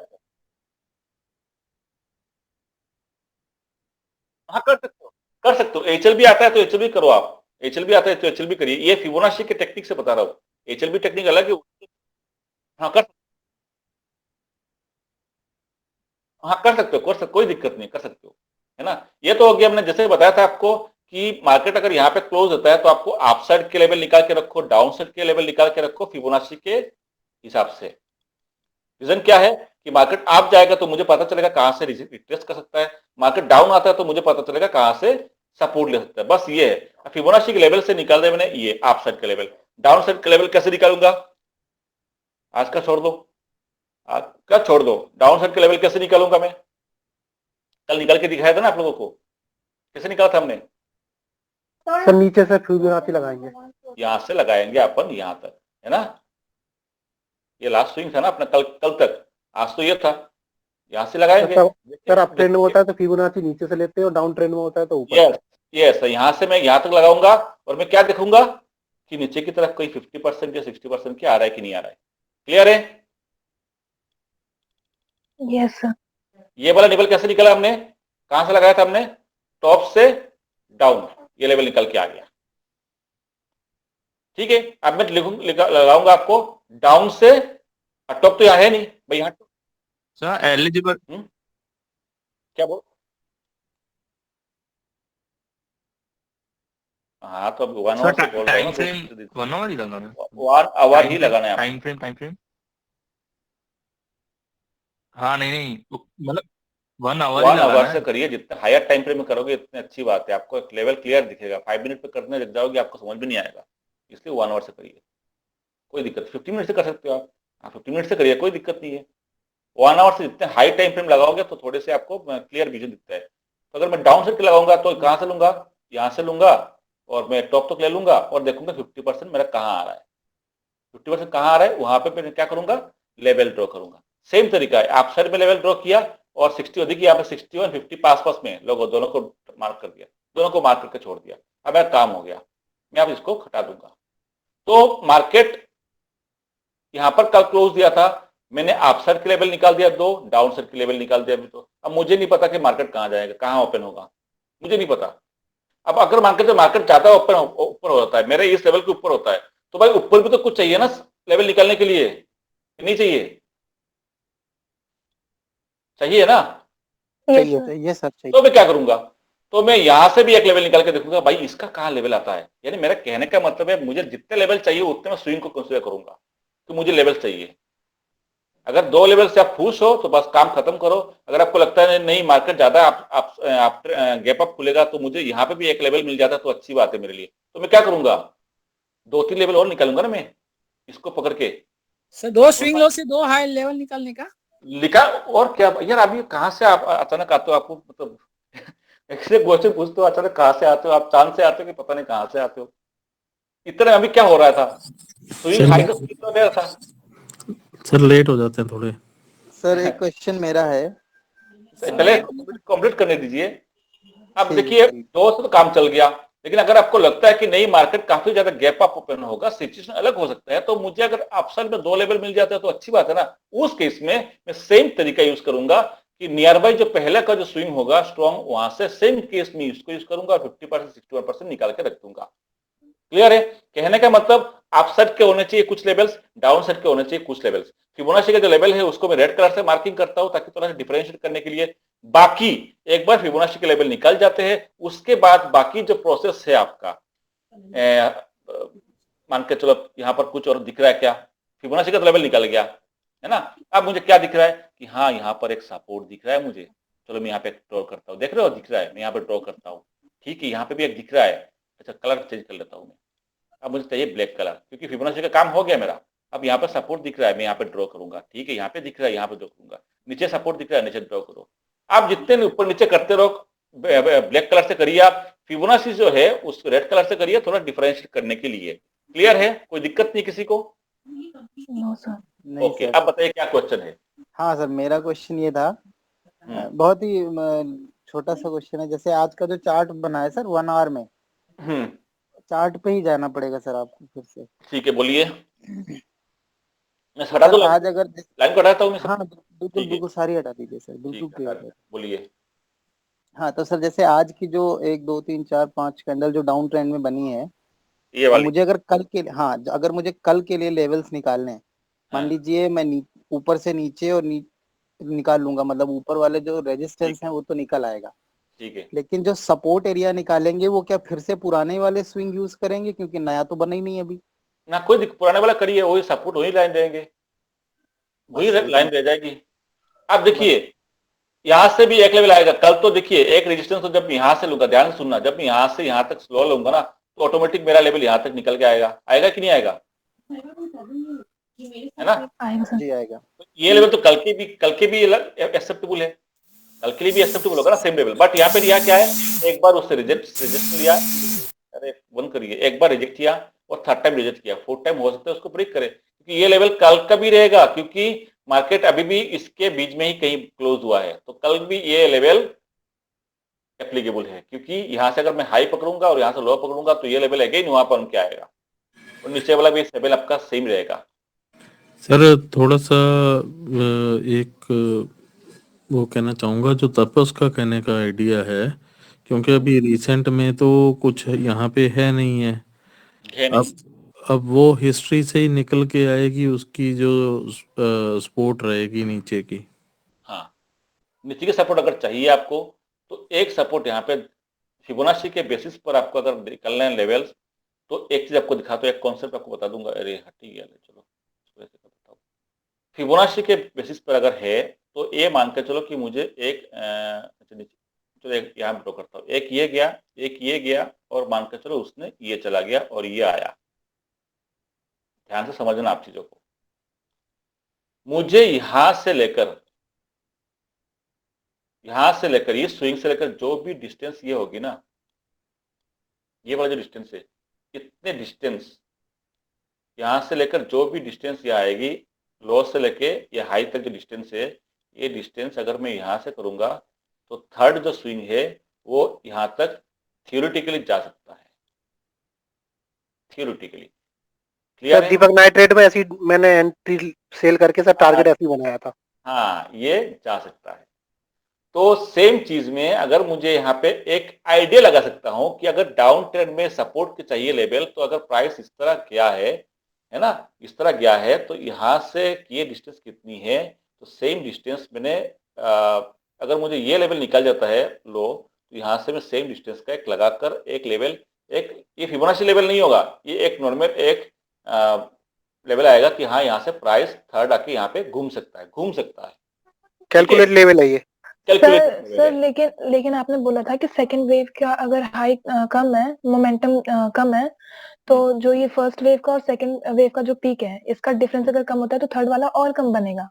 हाँ कर सकते हो, कर सकते हो। एचएल भी आता है तो एचएल भी करो आप, एचएल भी आता है तो एचएल भी करिए। ये फिबोनाची के टेक्निक से बता रहा हूँ, एचएल भी टेक्निक अलग है। हाँ कर, हाँ कर सकते हो, कर सकते, कोई दिक्कत नहीं, कर सकते हो, है ना। ये तो हो गया, हमने जैसे बताया था आपको कि मार्केट अगर यहाँ पे क्लोज होता है तो आपको अप साइड के लेवल निकाल के रखो, डाउन साइड के लेवल निकाल के रखो फिबोनाची के हिसाब से। रीजन क्या है कि मार्केट आप जाएगा तो मुझे पता चलेगा कहां से रिट्रेस कर सकता है, मार्केट डाउन आता है तो मुझे पता चलेगा कहां से सपोर्ट ले सकता है। बस ये है, फिबोनाची के लेवल से निकाल दिया मैंने। ये अप साइड के लेवल, डाउन साइड के लेवल कैसे निकालूंगा, आज का छोड़ दो, आज का छोड़ दो, डाउन साइड के लेवल कैसे निकालूंगा मैं, कल निकाल के दिखाया था ना आप लोगों को, कैसे निकाला था हमने। सर नीचे से फिबोनाची लगाएंगे, यहां से लगाएंगे अपन यहां तक, है ना। ये लास्ट स्विंग था ना अपना कल तक, आज तो ये था, यहां से लगाएंगे। सर अप ट्रेंड में होता है तो फिबोनाची नीचे से लेते हैं और डाउन ट्रेंड में होता है तो ऊपर। यस यस, यहां से मैं यहां तक लगाऊंगा और मैं क्या देखूंगा कि नीचे की तरफ कोई 50% या 60% क्या आ रहा है कि नहीं आ रहा है। क्लियर है। Yes, sir. ये वाला लेवल कैसे निकला हमने, कहां से लगाया था हमने, टॉप से डाउन, ये लेवल निकल के आ गया। ठीक है, अब मैं लगाऊंगा आपको डाउन से, टॉप तो यहां है नहीं भाई, यहाँ सर एलिजिबल क्या बोल, हाँ तो अब 1 आवर से बोल रहा हूँ, टाइम फ्रेम 1 आवर ही लगाना है, 1 आवर ही लगाना है। टाइम फ्रेम हाँ नहीं मतलब 1 आवर ही 1 लगाना आवर है। से करिए, जितने हायर टाइम फ्रेम में करोगे इतनी अच्छी बात है, आपको एक लेवल क्लियर दिखेगा। 5 मिनट पे करने लग जाओगे आपको समझ भी नहीं आएगा, इसलिए 1 आवर से करिए, कोई दिक्कत। 15 मिनट से कर सकते हो आप, हाँ 15 मिनट से करिए, कोई दिक्कत नहीं है। 1 आवर से जितने हाई टाइम फ्रेम लगाओगे तो थोड़े से आपको क्लियर विजन दिखता है। तो अगर मैं डाउन साइड लगाऊंगा तो कहां से लूंगा, यहाँ से लूंगा और मैं टॉप तक ले लूंगा और देखूंगा 50% मेरा कहाँ आ रहा है, 50% कहाँ आ रहा है, वहां पे मैं क्या करूंगा, लेवल ड्रॉ करूंगा। सेम तरीका है, आप साइड में लेवल ड्रॉ किया और 60 अधिक, यहाँ पे 60 और 50 पास पास में लोगों दोनों को मार्क कर दिया, दोनों को मार्क करके छोड़ दिया। अब मेरा काम हो गया, मैं अब इसको हटा दूंगा। तो मार्केट यहां पर कल क्लोज दिया था, मैंने अप साइड के लेवल निकाल दिया 2, डाउन साइड के लेवल निकाल दिया अभी। तो अब मुझे नहीं पता कि मार्केट कहां जाएगा, कहां ओपन होगा, मुझे नहीं पता। अब अगर मार्केट चाहता है ऊपर हो जाता है, मेरे इस लेवल के ऊपर होता है, तो भाई ऊपर भी तो कुछ चाहिए ना लेवल निकालने के लिए, नहीं चाहिए, चाहिए ना। Yes, sir. चाहिए सर चाहिए। तो मैं क्या करूंगा, तो मैं यहां से भी एक लेवल निकाल के देखूंगा भाई इसका कहां लेवल आता है। यानी मेरा कहने का मतलब है मुझे जितने लेवल चाहिए उतने मैं स्विंग को कंसीडर करूंगा कि मुझे लेवल चाहिए। अगर 2 लेवल से आप खुश हो तो बस काम खत्म करो। अगर आपको लगता है नहीं मार्केट ज्यादा आप गैप अप खुलेगा तो मुझे यहाँ पे भी एक लेवल मिल जाता तो अच्छी बात है मेरे लिए, तो मैं क्या करूंगा, 2-3 लेवल और निकालूंगा ना मैं इसको पकड़ के। सर 2 स्विंग लो से 2 हाई लेवल निकालने का लिखा और क्या यार, अभी कहाँ से आप अचानक आते हो, आपको मतलब ऐसे क्वेश्चन पूछते हो, अचानक कहाँ से आते हो आप, चांद से आते हो कि पता नहीं कहाँ से आते हो। इतने अभी क्या हो रहा था, स्विंग हाई का स्विंग तो गया था। सर लेट हो जाते हैं थोड़े। सर एक क्वेश्चन मेरा है, पहले कंप्लीट करने दीजिए। अब देखिए 2 से तो काम चल गया, लेकिन अगर आपको लगता है कि नहीं मार्केट काफी ज्यादा गैप अप ओपन होगा, सिचुएशन अलग हो सकता है, तो मुझे अगर अपसाइड में 2 लेवल मिल जाता है तो अच्छी बात है ना। उस केस में मैं सेम तरीका यूज करूंगा कि नियर बाई जो पहले का जो स्विंग होगा स्ट्रॉन्ग, वहां से सेम केस में इसको यूज करूंगा, 50% 61% निकाल के रख दूंगा। क्लियर है, कहने का मतलब अप साइड के होने चाहिए कुछ लेवल्स, डाउन साइड के होने चाहिए कुछ लेवल्स। फिबोनाची का जो लेवल है उसको मैं रेड कलर से मार्किंग करता हूं ताकि थोड़ा सा डिफरेंशिएट करने के लिए। बाकी एक बार फिबोनाची के लेवल निकल जाते हैं उसके बाद बाकी जो प्रोसेस है आपका, मान के चलो यहाँ पर कुछ और दिख रहा है क्या, फिबोनाची का लेवल निकल गया है ना। अब मुझे क्या दिख रहा है कि हाँ यहाँ पर एक सपोर्ट दिख रहा है मुझे, चलो मैं यहाँ पे ड्रॉ करता हूँ, देख रहे हो दिख रहा है, मैं यहाँ पे ड्रॉ करता हूँ। ठीक है, यहाँ पे भी एक दिख रहा है, अच्छा कलर चेंज कर लेता हूँ मैं। अब मुझे चाहिए ब्लैक कलर क्योंकि फिबोनाची का काम हो गया मेरा, अब यहाँ पर सपोर्ट दिख रहा है, मैं यहाँ पे ड्रॉ करूंगा, ठीक है, यहाँ पे दिख रहा है, यहाँ पे ड्रॉ करूंगा, नीचे सपोर्ट दिख रहा है, नीचे ड्रॉ करो। आप जितने ऊपर नीचे करते रहो, ब्लैक कलर से करिए आप, फिबोनाची जो है उस रेड कलर से करिए, थोड़ा डिफरेंशिएट करने के लिए। क्लियर है, कोई दिक्कत नहीं किसी को? No sir. नहीं ओके, सर। अब बताइए क्या क्वेश्चन है? हाँ सर, मेरा क्वेश्चन ये था, बहुत ही छोटा सा क्वेश्चन है। जैसे आज का जो चार्ट बना है सर 1 आवर में, चार्ट पे ही जाना पड़ेगा सर आपको फिर से। ठीक है, बोलिए। मैं हटा दूं आज अगर लाइन को हटाता हूँ मैं? हाँ बिल्कुल बिल्कुल, सारी हटा दीजिए सर, बिल्कुल ठीक है, क्लियर है। बोलिए। हाँ तो सर जैसे आज की जो 1 2 3 4 5 कैंडल जो डाउन ट्रेंड में बनी है, ये वाली, मुझे अगर कल के अगर मुझे कल के लिए लेवल्स निकालने हैं, मान लीजिए मैं ऊपर से नीचे और निकाल लूंगा, मतलब ऊपर वाले जो रेजिस्टेंस हैं वो तो निकल आएगा, ठीक है। लेकिन जो सपोर्ट एरिया निकालेंगे वो क्या फिर से पुराने वाले स्विंग यूज करेंगे, क्योंकि नया तो बना ही नहीं अभी ना, कोई पुराने वाला करिए, वही सपोर्ट वही लाइन देंगे, वही लाइन रह जाएगी। अब देखिए यहाँ से भी एक लेवल आएगा कल, तो देखिए एक रेजिस्टेंस तो जब यहाँ से लूंगा, ध्यान से सुनना, जब मैं यहाँ से यहाँ तक स्लो लूंगा ना, तो ऑटोमेटिक मेरा लेवल यहाँ तक निकल के आएगा। आएगा कि नहीं आएगा? है ना? आएगा सर। जी आएगा। तो ये लेवल तो कल के भी एक्सेप्टेबल है, कल के लिए भी एक्सेप्टेबल होगा ना, सेम लेवल। बट यहाँ पे लिया क्या है, एक बार उससे रिजेक्ट लिया, अरे बंद करिए, एक बार रिजेक्ट किया और थर्ड टाइम रिजेक्ट किया, फोर्थ टाइम हो सकता है उसको ब्रेक करे, क्योंकि ये लेवल कल का भी रहेगा, क्योंकि मार्केट अभी भी इसके बीच में ही कहीं क्लोज हुआ है, तो कल भी ये लेवल एप्लीकेबल है, क्योंकि यहाँ से अगर मैं हाई पकड़ूंगा और यहाँ से लो पकड़ूंगा तो ये लेवल अगेन वहां पर क्या आएगा, और नीचे वाला भी लेवल आपका सेम रहेगा। सर थोड़ा सा एक वो कहना चाहूंगा, जो तपस का कहने का आइडिया है, क्योंकि अभी रिसेंट में तो कुछ यहाँ पे है नहीं है, अब वो हिस्ट्री से ही निकल के आएगी, उसकी जो सपोर्ट रहेगी नीचे की। हाँ, नीचे की सपोर्ट अगर चाहिए आपको, तो एक सपोर्ट यहाँ पे फिबोनाची के बेसिस पर आपको अगर निकलना है लेवल्स, तो एक चीज आपको दिखाता हूँ, एक कॉन्सेप्ट आपको बता दूंगा। अरे हटी गया, चलो बताता हूँ। फिबोनाची के बेसिस पर अगर है तो ये मान के चलो कि मुझे एक चलो एक यहाँ ड्रॉ करता हूँ, एक ये गया, एक ये गया, और मान के चलो उसने ये चला गया और ये आया। ध्यान से समझना आप चीजों को। मुझे यहां से लेकर ये स्विंग से लेकर जो भी डिस्टेंस ये होगी ना, ये वाला जो डिस्टेंस है, इतने डिस्टेंस यहां से लेकर जो भी डिस्टेंस ये आएगी, लो से लेके ये हाई तक जो डिस्टेंस है, ये डिस्टेंस अगर मैं यहां से करूंगा तो थर्ड जो स्विंग है वो यहां तक थियोरेटिकली जा सकता है, थियोरेटिकली। क्लियर है? दीपक नाइट ट्रेड में ऐसी मैंने एंट्री सेल करके सर टारगेट ऐसे ही बनाया था। हाँ, ये जा सकता है। तो सेम चीज में अगर मुझे यहाँ पे एक आइडिया लगा सकता हूं कि अगर डाउन ट्रेंड में सपोर्ट के चाहिए लेवल, तो अगर प्राइस इस तरह गया है ना, इस तरह गया है, तो यहाँ से ये डिस्टेंस कितनी है, तो सेम डिस्टेंस मैंने अगर मुझे ये लेवल निकल जाता है लो, तो यहाँ से मैं सेम डिस्टेंस का एक लगाकर एक लेवल, एक ये फिबोनाची लेवल नहीं होगा, ये एक नॉर्मल एक लेवल आएगा कि हाँ यहाँ से प्राइस थर्ड आके यहाँ पे घूम सकता है, कैलकुलेट लेवल है ये। सर लेकिन आपने बोला था कि सेकंड वेव का अगर हाई कम है, मोमेंटम कम है, तो जो ये फर्स्ट वेव का और सेकंड वेव का जो पीक है, इसका डिफरेंस अगर कम होता है तो थर्ड वाला और कम बनेगा,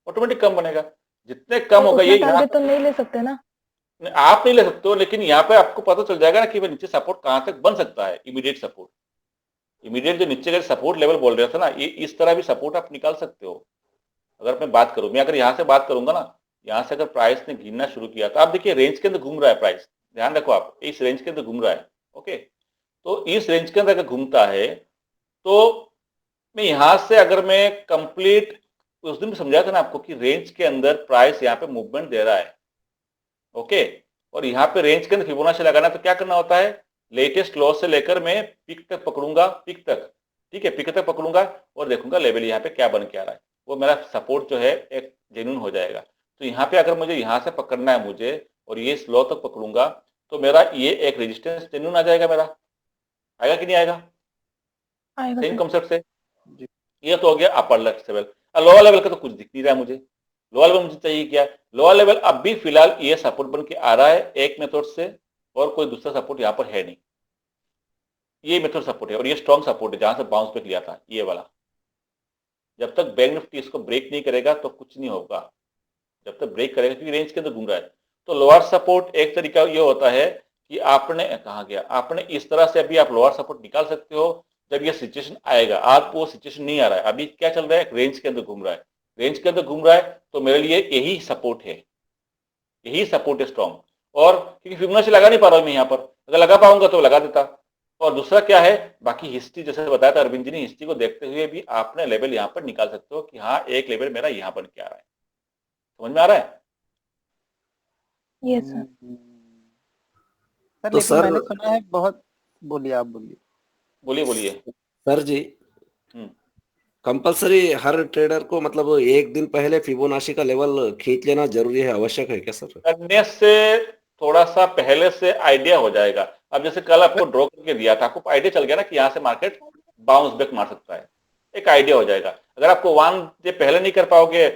ऑटोमेटिक कम बनेगा। जितने कम होगा ये टारगेट तो नहीं ले सकते ना आप, नहीं ले सकते हो, लेकिन यहाँ पे आपको पता चल जाएगा ना कि नीचे सपोर्ट कहाँ तक बन सकता है। इमीडिएट सपोर्ट, इमीडिएट जो नीचे का सपोर्ट लेवल बोल रहा था ना, ये इस तरह भी सपोर्ट आप निकाल सकते हो। अगर मैं बात करूं, मैं अगर यहाँ से बात करूंगा ना, यहाँ से अगर प्राइस ने गिरना शुरू किया, तो आप देखिए रेंज के अंदर घूम रहा है प्राइस, ध्यान रखो आप, इस रेंज के अंदर घूम रहा है। ओके, तो इस रेंज के अंदर अगर घूमता है, तो मैं यहाँ से अगर मैं कंप्लीट, उस दिन समझाया था ना आपको कि रेंज के अंदर प्राइस यहाँ पे मूवमेंट दे रहा है। ओके, और यहाँ पे रेंज के अंदर फिबोनाची लगाना, तो क्या करना होता है, लेटेस्ट लॉ से लेकर मैं पिक तक पकड़ूंगा, पिक तक, ठीक है, पिक तक पकड़ूंगा और देखूंगा लेवल यहाँ पे क्या बन के आ रहा है, वो मेरा सपोर्ट जो है एक जेन्युइन हो जाएगा। तो यहाँ पे अगर मुझे यहाँ से पकड़ना है मुझे, और ये स्लो तक पकड़ूंगा, तो मेरा ये एक रेजिस्टेंस जेन्युइन आ जाएगा मेरा। आएगा कि नहीं आएगा? सेम कॉन्सेप्ट से ये तो हो गया upper left level. Lower level का तो कुछ दिख नहीं रहा है मुझे। लोअर लेवल मुझे चाहिए क्या? लोअर लेवल अब भी फिलहाल ये सपोर्ट बन के आ रहा है एक मेथड से, और कोई दूसरा सपोर्ट यहाँ पर है नहीं। ये मेथड सपोर्ट है और ये स्ट्रॉन्ग सपोर्ट है, जहां से बाउंस बैक लिया था ये वाला। जब तक बैंक निफ्टी इसको ब्रेक नहीं करेगा तो कुछ नहीं होगा, जब तक ब्रेक करेगा, क्योंकि रेंज के अंदर घूम रहा है। तो लोअर सपोर्ट एक तरीका ये होता है कि आपने कहा गया, आपने इस तरह से अभी आप लोअर सपोर्ट निकाल सकते हो जब ये सिचुएशन आएगा। आज वो सिचुएशन नहीं आ रहा है, अभी क्या चल रहा है, रेंज के अंदर घूम रहा है, रेंज के अंदर घूम रहा है, तो मेरे लिए यही सपोर्ट है, यही सपोर्ट है स्ट्रॉन्ग। और क्योंकि फिबोनाची लगा नहीं पा रहा हूं मैं यहाँ पर, अगर लगा पाऊंगा तो लगा देता। और दूसरा क्या है, बाकी हिस्ट्री जैसे बताया था अरविंद जी ने, हिस्ट्री को देखते हुए भी आपने लेवल यहाँ पर निकाल सकते हो कि हाँ एक लेवल मेरा यहाँ पर क्या आ रहा है, समझ में आ रहा है? Yes sir. सर तो लेकिन सर मैंने सुना है बहुत, बोलिए आप बोलिए। बोलिए बोलिए। सर जी, कंपलसरी हर ट्रेडर को मतलब एक दिन पहले फिबोनाची का लेवल खींच लेना जरूरी है, आवश्यक है क्या सर? करने से थोड़ा सा पहले से आइडिया हो जाएगा। अब जैसे कल आपको ड्रॉ करके दिया था, आपको आइडिया चल गया ना कि यहाँ से मार्केट बाउंस बैक मार सकता है, एक आइडिया हो जाएगा। अगर आपको 1 डे पहले नहीं कर पाओगे,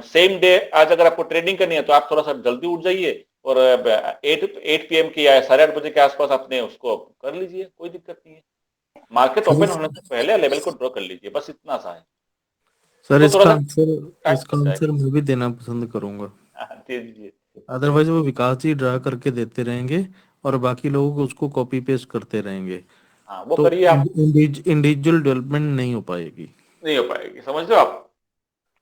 सेम डे आज अगर आपको ट्रेडिंग करनी है तो आप थोड़ा सा जल्दी उठ जाइए और 8 PM की या 8:30 बजे के आसपास आपने उसको कर लीजिए, कोई दिक्कत नहीं है। मार्केट ओपन होने से पहले लेवल को ड्रॉ कर लीजिए, बस इतना सा है सर। तो इसका थोड़ा आंसर मैं भी देना पसंद करूंगा। दे दीजिए। अदरवाइज वो विकास जी ड्रा करके देते रहेंगे और बाकी लोग उसको कॉपी पेस्ट करते रहेंगे, हाँ वो तो करिए आप, इंडिविजुअल डेवलपमेंट नहीं हो पाएगी। नहीं हो पाएगी, समझ लो आप।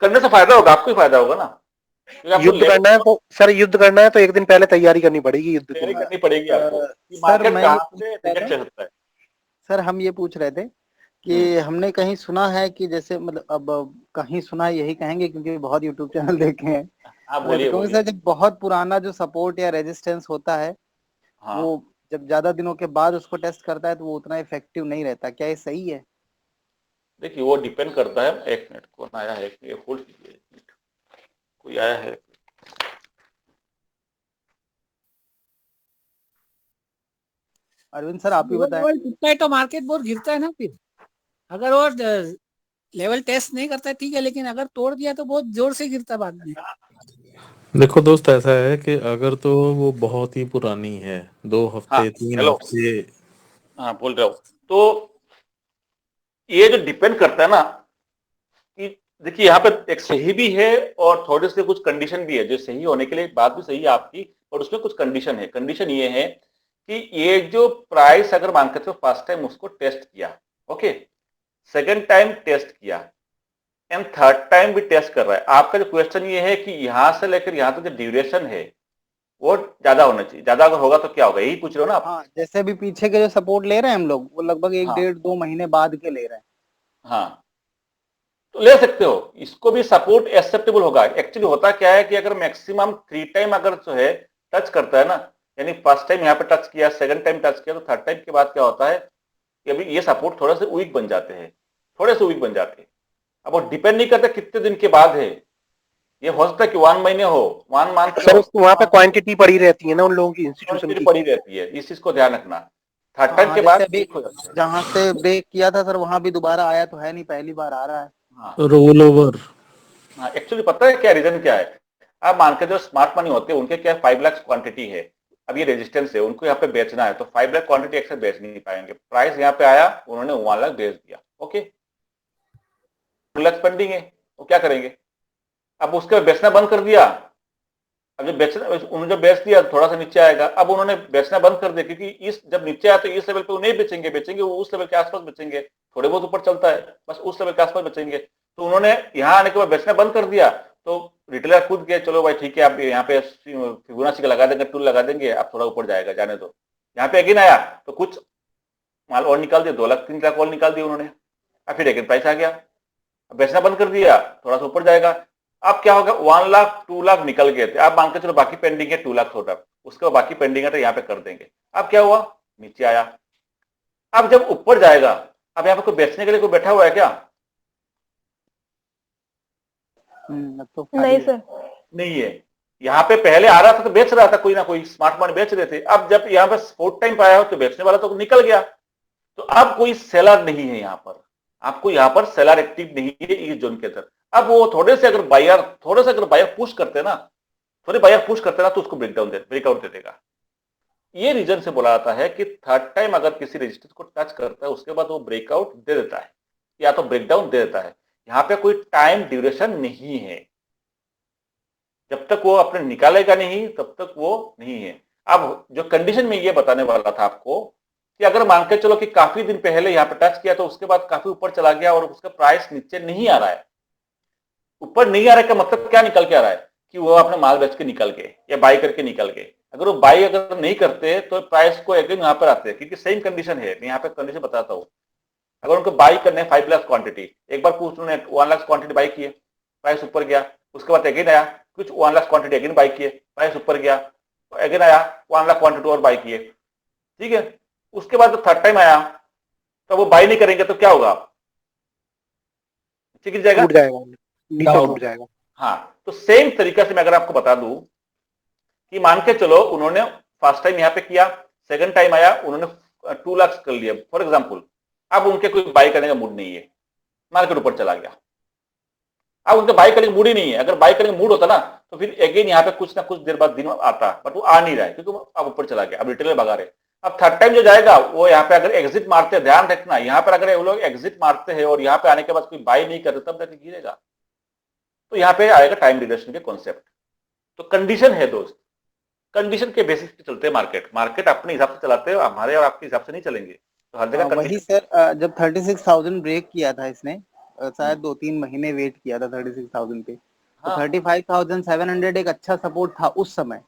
करने से फायदा होगा, आपको ही फायदा होगा ना। युद्ध करना है तो सर, युद्ध करना है तो एक दिन पहले तैयारी करनी पड़ेगी, युद्ध तैयारी की करनी पड़ेगी आपको कि सर मार्केट मैं कहाँ ये पूछ से रहा रिजेक्ट था, कर सकता है। सर हम ये पूछ रहे थे कि हमने कहीं सुना है कि जैसे मतलब अब कहीं सुना है यही कहेंगे क्योंकि बहुत यूट्यूब चैनल देखे हैं। हाँ मैं बोलिए तो कहूँगा बोलिए। सर, जब बहुत पुराना जो सपोर्ट या रेजिस्टेंस होता है हाँ वो जब ज्यादा दिनों के बाद उसको टेस्ट करता है तो वो उतना इफेक्टिव नहीं रहता, क्या ये सही है? देखिए वो डिपेंड करता है। एक मिनट, कौन आया है, एक होल्ड कीजिए, एक मिनट, कोई आया है। अरविंद सर आप ही वो बताएं। लेवल टूटता है तो मार्केट बहुत गिरता है ना। फिर अगर वो लेवल टेस्ट नहीं करता है ठीक है, लेकिन अगर तोड़ दिया तो बहुत जोर से गिरता है बाद में। देखो दोस्त, ऐसा है कि अगर तो वो बहुत ही पुरानी है, 2 हफ्ते हाँ 3 हेलो, हफ्ते, हाँ बोल रहा हूँ। तो ये जो डिपेंड करता है ना कि देखिए यहाँ पे एक सही भी है और थोड़े से कुछ कंडीशन भी है। जो सही होने के लिए बात भी सही है आपकी, और उसमें कुछ कंडीशन है। कंडीशन ये है कि ये जो प्राइस अगर मान के चलो फर्स्ट टाइम उसको टेस्ट किया, ओके, सेकंड टाइम टेस्ट किया एंड थर्ड टाइम भी टेस्ट कर रहा है, आपका जो क्वेश्चन ये है कि यहां से लेकर यहां तक जो ड्यूरेशन है वो ज्यादा होना चाहिए। ज्यादा अगर होगा तो क्या होगा, यही पूछ रहे हो ना आप? हाँ, जैसे अभी पीछे के जो सपोर्ट ले रहे हैं हम लोग वो लगभग 1-1.5-2 महीने बाद के ले रहे हैं। हाँ तो ले सकते हो, इसको भी सपोर्ट एक्सेप्टेबल होगा। एक्चुअली होता क्या है कि अगर मैक्सिमम 3 टाइम अगर जो है टच करता है ना, यानी फर्स्ट टाइम यहाँ पे टच किया, सेकंड टाइम टच किया, तो थर्ड टाइम के बाद क्या होता है कि अभी ये सपोर्ट थोड़े से वीक बन जाते हैं, थोड़े से वीक बन जाते हैं। अब वो डिपेंड नहीं करता कितने दिन के बाद है, ये हो सकता है कि 1 महीने हो, 1 मंथ सर वहाँ पे क्वांटिटी पड़ी रहती है ना उन लोगों की, इंस्टीट्यूशन की पड़ी रहती है, इस चीज को ध्यान रखना। थर्ड टाइम हाँ, के जैसे बाद अभी ठीक हो जाता है। जहाँ से ब्रेक किया था सर वहां भी दोबारा आया तो है नहीं, पहली बार आ रहा है। हाँ रोल ओवर। हाँ, एक्चुअली पता है क्या रीजन क्या है? आप मान के जो स्मार्ट मनी होते हैं उनके क्या 5 लाख क्वांटिटी है, अब ये रेजिस्टेंस है, उनको यहाँ पे बेचना है, तो 5 लाख क्वांटिटी एक्सेस बेच नहीं पाएंगे। प्राइस यहाँ पे आया, उन्होंने 1 लाख बेच दिया, ओके, 2 लाख पेंडिंग है, वो क्या करेंगे? अब उसके बाद बेचना बंद कर दिया। अब जब बेचना, उन्होंने जब बेच दिया थोड़ा सा नीचे आएगा, अब उन्होंने बेचना बंद कर दिया, क्योंकि इस जब नीचे आया तो इस लेवल पे वो नहीं बेचेंगे, बेचेंगे वो उस लेवल के आसपास बेचेंगे, थोड़े बहुत ऊपर चलता है बस उस लेवल के आसपास बेचेंगे। तो उन्होंने यहाँ आने के बाद बेचना बंद कर दिया, तो रिटेलर खुद गए, चलो भाई ठीक है, आप यहाँ पे फिबोनाची का लगा देंगे, टूल लगा देंगे, आप थोड़ा ऊपर जाएगा, जाने दो। यहाँ पे अगेन आया तो कुछ माल और निकाल दिया, 2 लाख 3 लाख और निकाल दिया उन्होंने, अब फिर अगेन प्राइस आ गया, बेचना बंद कर दिया, थोड़ा सा ऊपर जाएगा। अब क्या होगा, 1 लाख 2 लाख निकल गए थे, आप मान के चलो बाकी पेंडिंग है 2 लाख थोड़ा, उसके बाद बाकी पेंडिंग है तो यहाँ पे कर देंगे। अब क्या हुआ, नीचे आया, अब जब ऊपर जाएगा, अब यहाँ पे कोई बेचने के लिए कोई बैठा हुआ है क्या? तो नहीं सर, नहीं है। यहाँ पे पहले आ रहा था तो बेच रहा था, कोई ना कोई स्मार्ट मनी बेच रहे थे। अब जब यहाँ पे 4th टाइम पाया हो तो बेचने वाला तो निकल गया, तो अब कोई सेलर नहीं है यहाँ पर, आपको यहाँ पर सेलर एक्टिव नहीं है इस जोन के अंदर। अब वो थोड़े से अगर बायर पुश करते ना, थोड़े बायर पुश करते ना, तो उसको ब्रेकआउट दे देगा। ये रीजन से बोला जाता है कि थर्ड टाइम अगर किसी रजिस्टर को टच करता है उसके बाद वो ब्रेकआउट दे देता है या तो ब्रेकडाउन दे देता है। यहाँ पे कोई टाइम ड्यूरेशन नहीं है, जब तक वो अपने निकालेगा नहीं तब तक वो नहीं है। अब जो कंडीशन में ये बताने वाला था आपको कि अगर मान के चलो कि काफी दिन पहले यहाँ पे टच किया तो उसके बाद काफी ऊपर चला गया और उसका प्राइस नीचे नहीं आ रहा है, ऊपर नहीं आ रहा है का मतलब क्या निकल के आ रहा है कि वो अपने माल बेच के निकल गए या बाई करके निकल गए। अगर वो बाई अगर नहीं करते तो प्राइस को अगेन यहाँ पर आते हैं, क्योंकि सेम कंडीशन है। मैं यहाँ पे कंडीशन बताता हूँ। अगर उनको बाई करने 5 लाख क्वांटिटी, एक बार कुछ उन्होंने 1 लाख क्वांटिटी बाई किए, प्राइस ऊपर गया, उसके बाद अगेन आया कुछ 1 लाख क्वांटिटी अगेन बाई किए, प्राइस ऊपर गया, अगेन आया 1 लाख क्वांटिटी और बाई किए, ठीक है। उसके बाद थर्ड टाइम आया तो वो बाई नहीं करेंगे तो क्या होगा, गिर जाएगा, टूट जाएगा, नीचे टूट जाएगा। हाँ, तो सेम तरीका से मैं अगर आपको बता दूं कि मान के चलो उन्होंने फर्स्ट टाइम यहाँ पे किया, सेकंड टाइम आया उन्होंने 2 लाख कर लिया फॉर एग्जांपल, अब उनके कोई बाई करने का मूड नहीं है, मार्केट ऊपर चला गया, अब उनके बाई करने का मूड ही नहीं है। अगर बाई करने का मूड होता ना तो फिर अगेन यहाँ पे कुछ ना कुछ देर बाद दिन आता, बट वो आ नहीं रहा है क्योंकि अब ऊपर चला गया, अब रिटेलर भगा रहे। अब थर्ड टाइम जो जाएगा वो यहाँ पे अगर एग्जिट मारते हैं, ध्यान रखना यहाँ पर अगर वो लोग एग्जिट मारते हैं और यहाँ पे आने के बाद कोई बाई नहीं करते तब जाके गिरेगा, तो यहाँ पे आएगा टाइम ड्यूरेशन के कॉन्सेप्ट। तो कंडीशन है दोस्त, कंडीशन के बेसिस पे चलते हैं मार्केट अपने हिसाब से चलाते हैं, हमारे और आपके हिसाब से नहीं चलेंगे। तो हर जगह वही सर, जब 36,000 ब्रेक किया था इसने, शायद 2-3 महीने वेट किया था 36,000 पे, तो 35,700 एक अच्छा सपोर्ट था उस समय।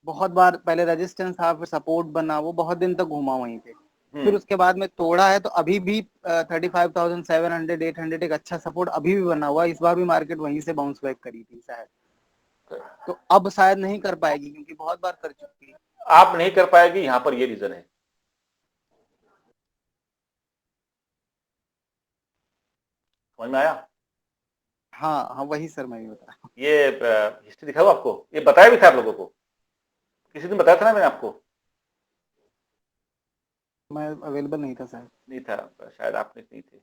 बहुत बार पहले रेजिस्टेंस था, फिर सपोर्ट बना, वो बहुत दिन तक घूमा वहीं पे, फिर उसके बाद में तोड़ा है। तो अभी भी 35,700 800 एक अच्छा सपोर्ट अभी भी बना हुआ। इस बार भी मार्केट वहीं से बाउंस बैक करी थी शायद, तो अब शायद नहीं कर पाएगी क्योंकि बहुत बार कर चुकी है। आप नहीं कर पाएगी, यहाँ पर ये रीजन है। समझ में आया? हाँ हाँ, वही सर मैं भी बता रहा हूँ। ये हिस्ट्री दिखाऊं आपको, ये बताया भी था आप लोगों को, किसी दिन बताया था ना मैंने आपको? मैं अवेलेबल नहीं था सर। नहीं था शायद, आपने नहीं थे।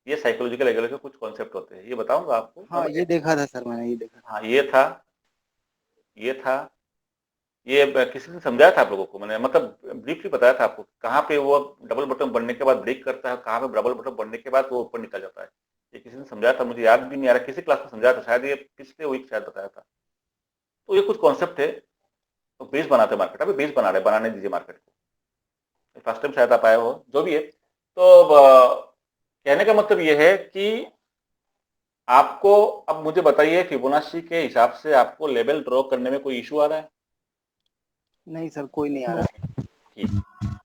ये साइकोलॉजिकल एग्रीकल्चर के कुछ कॉन्सेप्ट होते हैं, ये बताऊंगा आपको। हाँ, ये देखा था सर मैंने, ये देखा था। हाँ, ये था, ये किसी ने समझाया था आप लोगों को, मैंने मतलब ब्रीफली बताया था आपको कहाँ पे वो डबल बटन बनने के बाद ब्रेक करता है, कहाँ पे डबल बटन बनने के बाद वो ऊपर निकल जाता है। ये किसी ने समझाया था, मुझे याद भी नहीं आ रहा किसी क्लास में समझाया था, शायद ये पिछले वीक शायद बताया था। तो ये कुछ कॉन्सेप्ट है, तो बेस बनाते मार्केट, अभी बेस बना रहे, बनाने दीजिए मार्केट को। फर्स्ट टाइम शायद आप आए हो, जो भी है। तो कहने का मतलब ये है कि आपको अब मुझे बताइए फिबोनाची के हिसाब से आपको लेवल ड्रॉ करने में कोई इशू आ रहा है? नहीं सर, कोई नहीं आ रहा है। ठीक,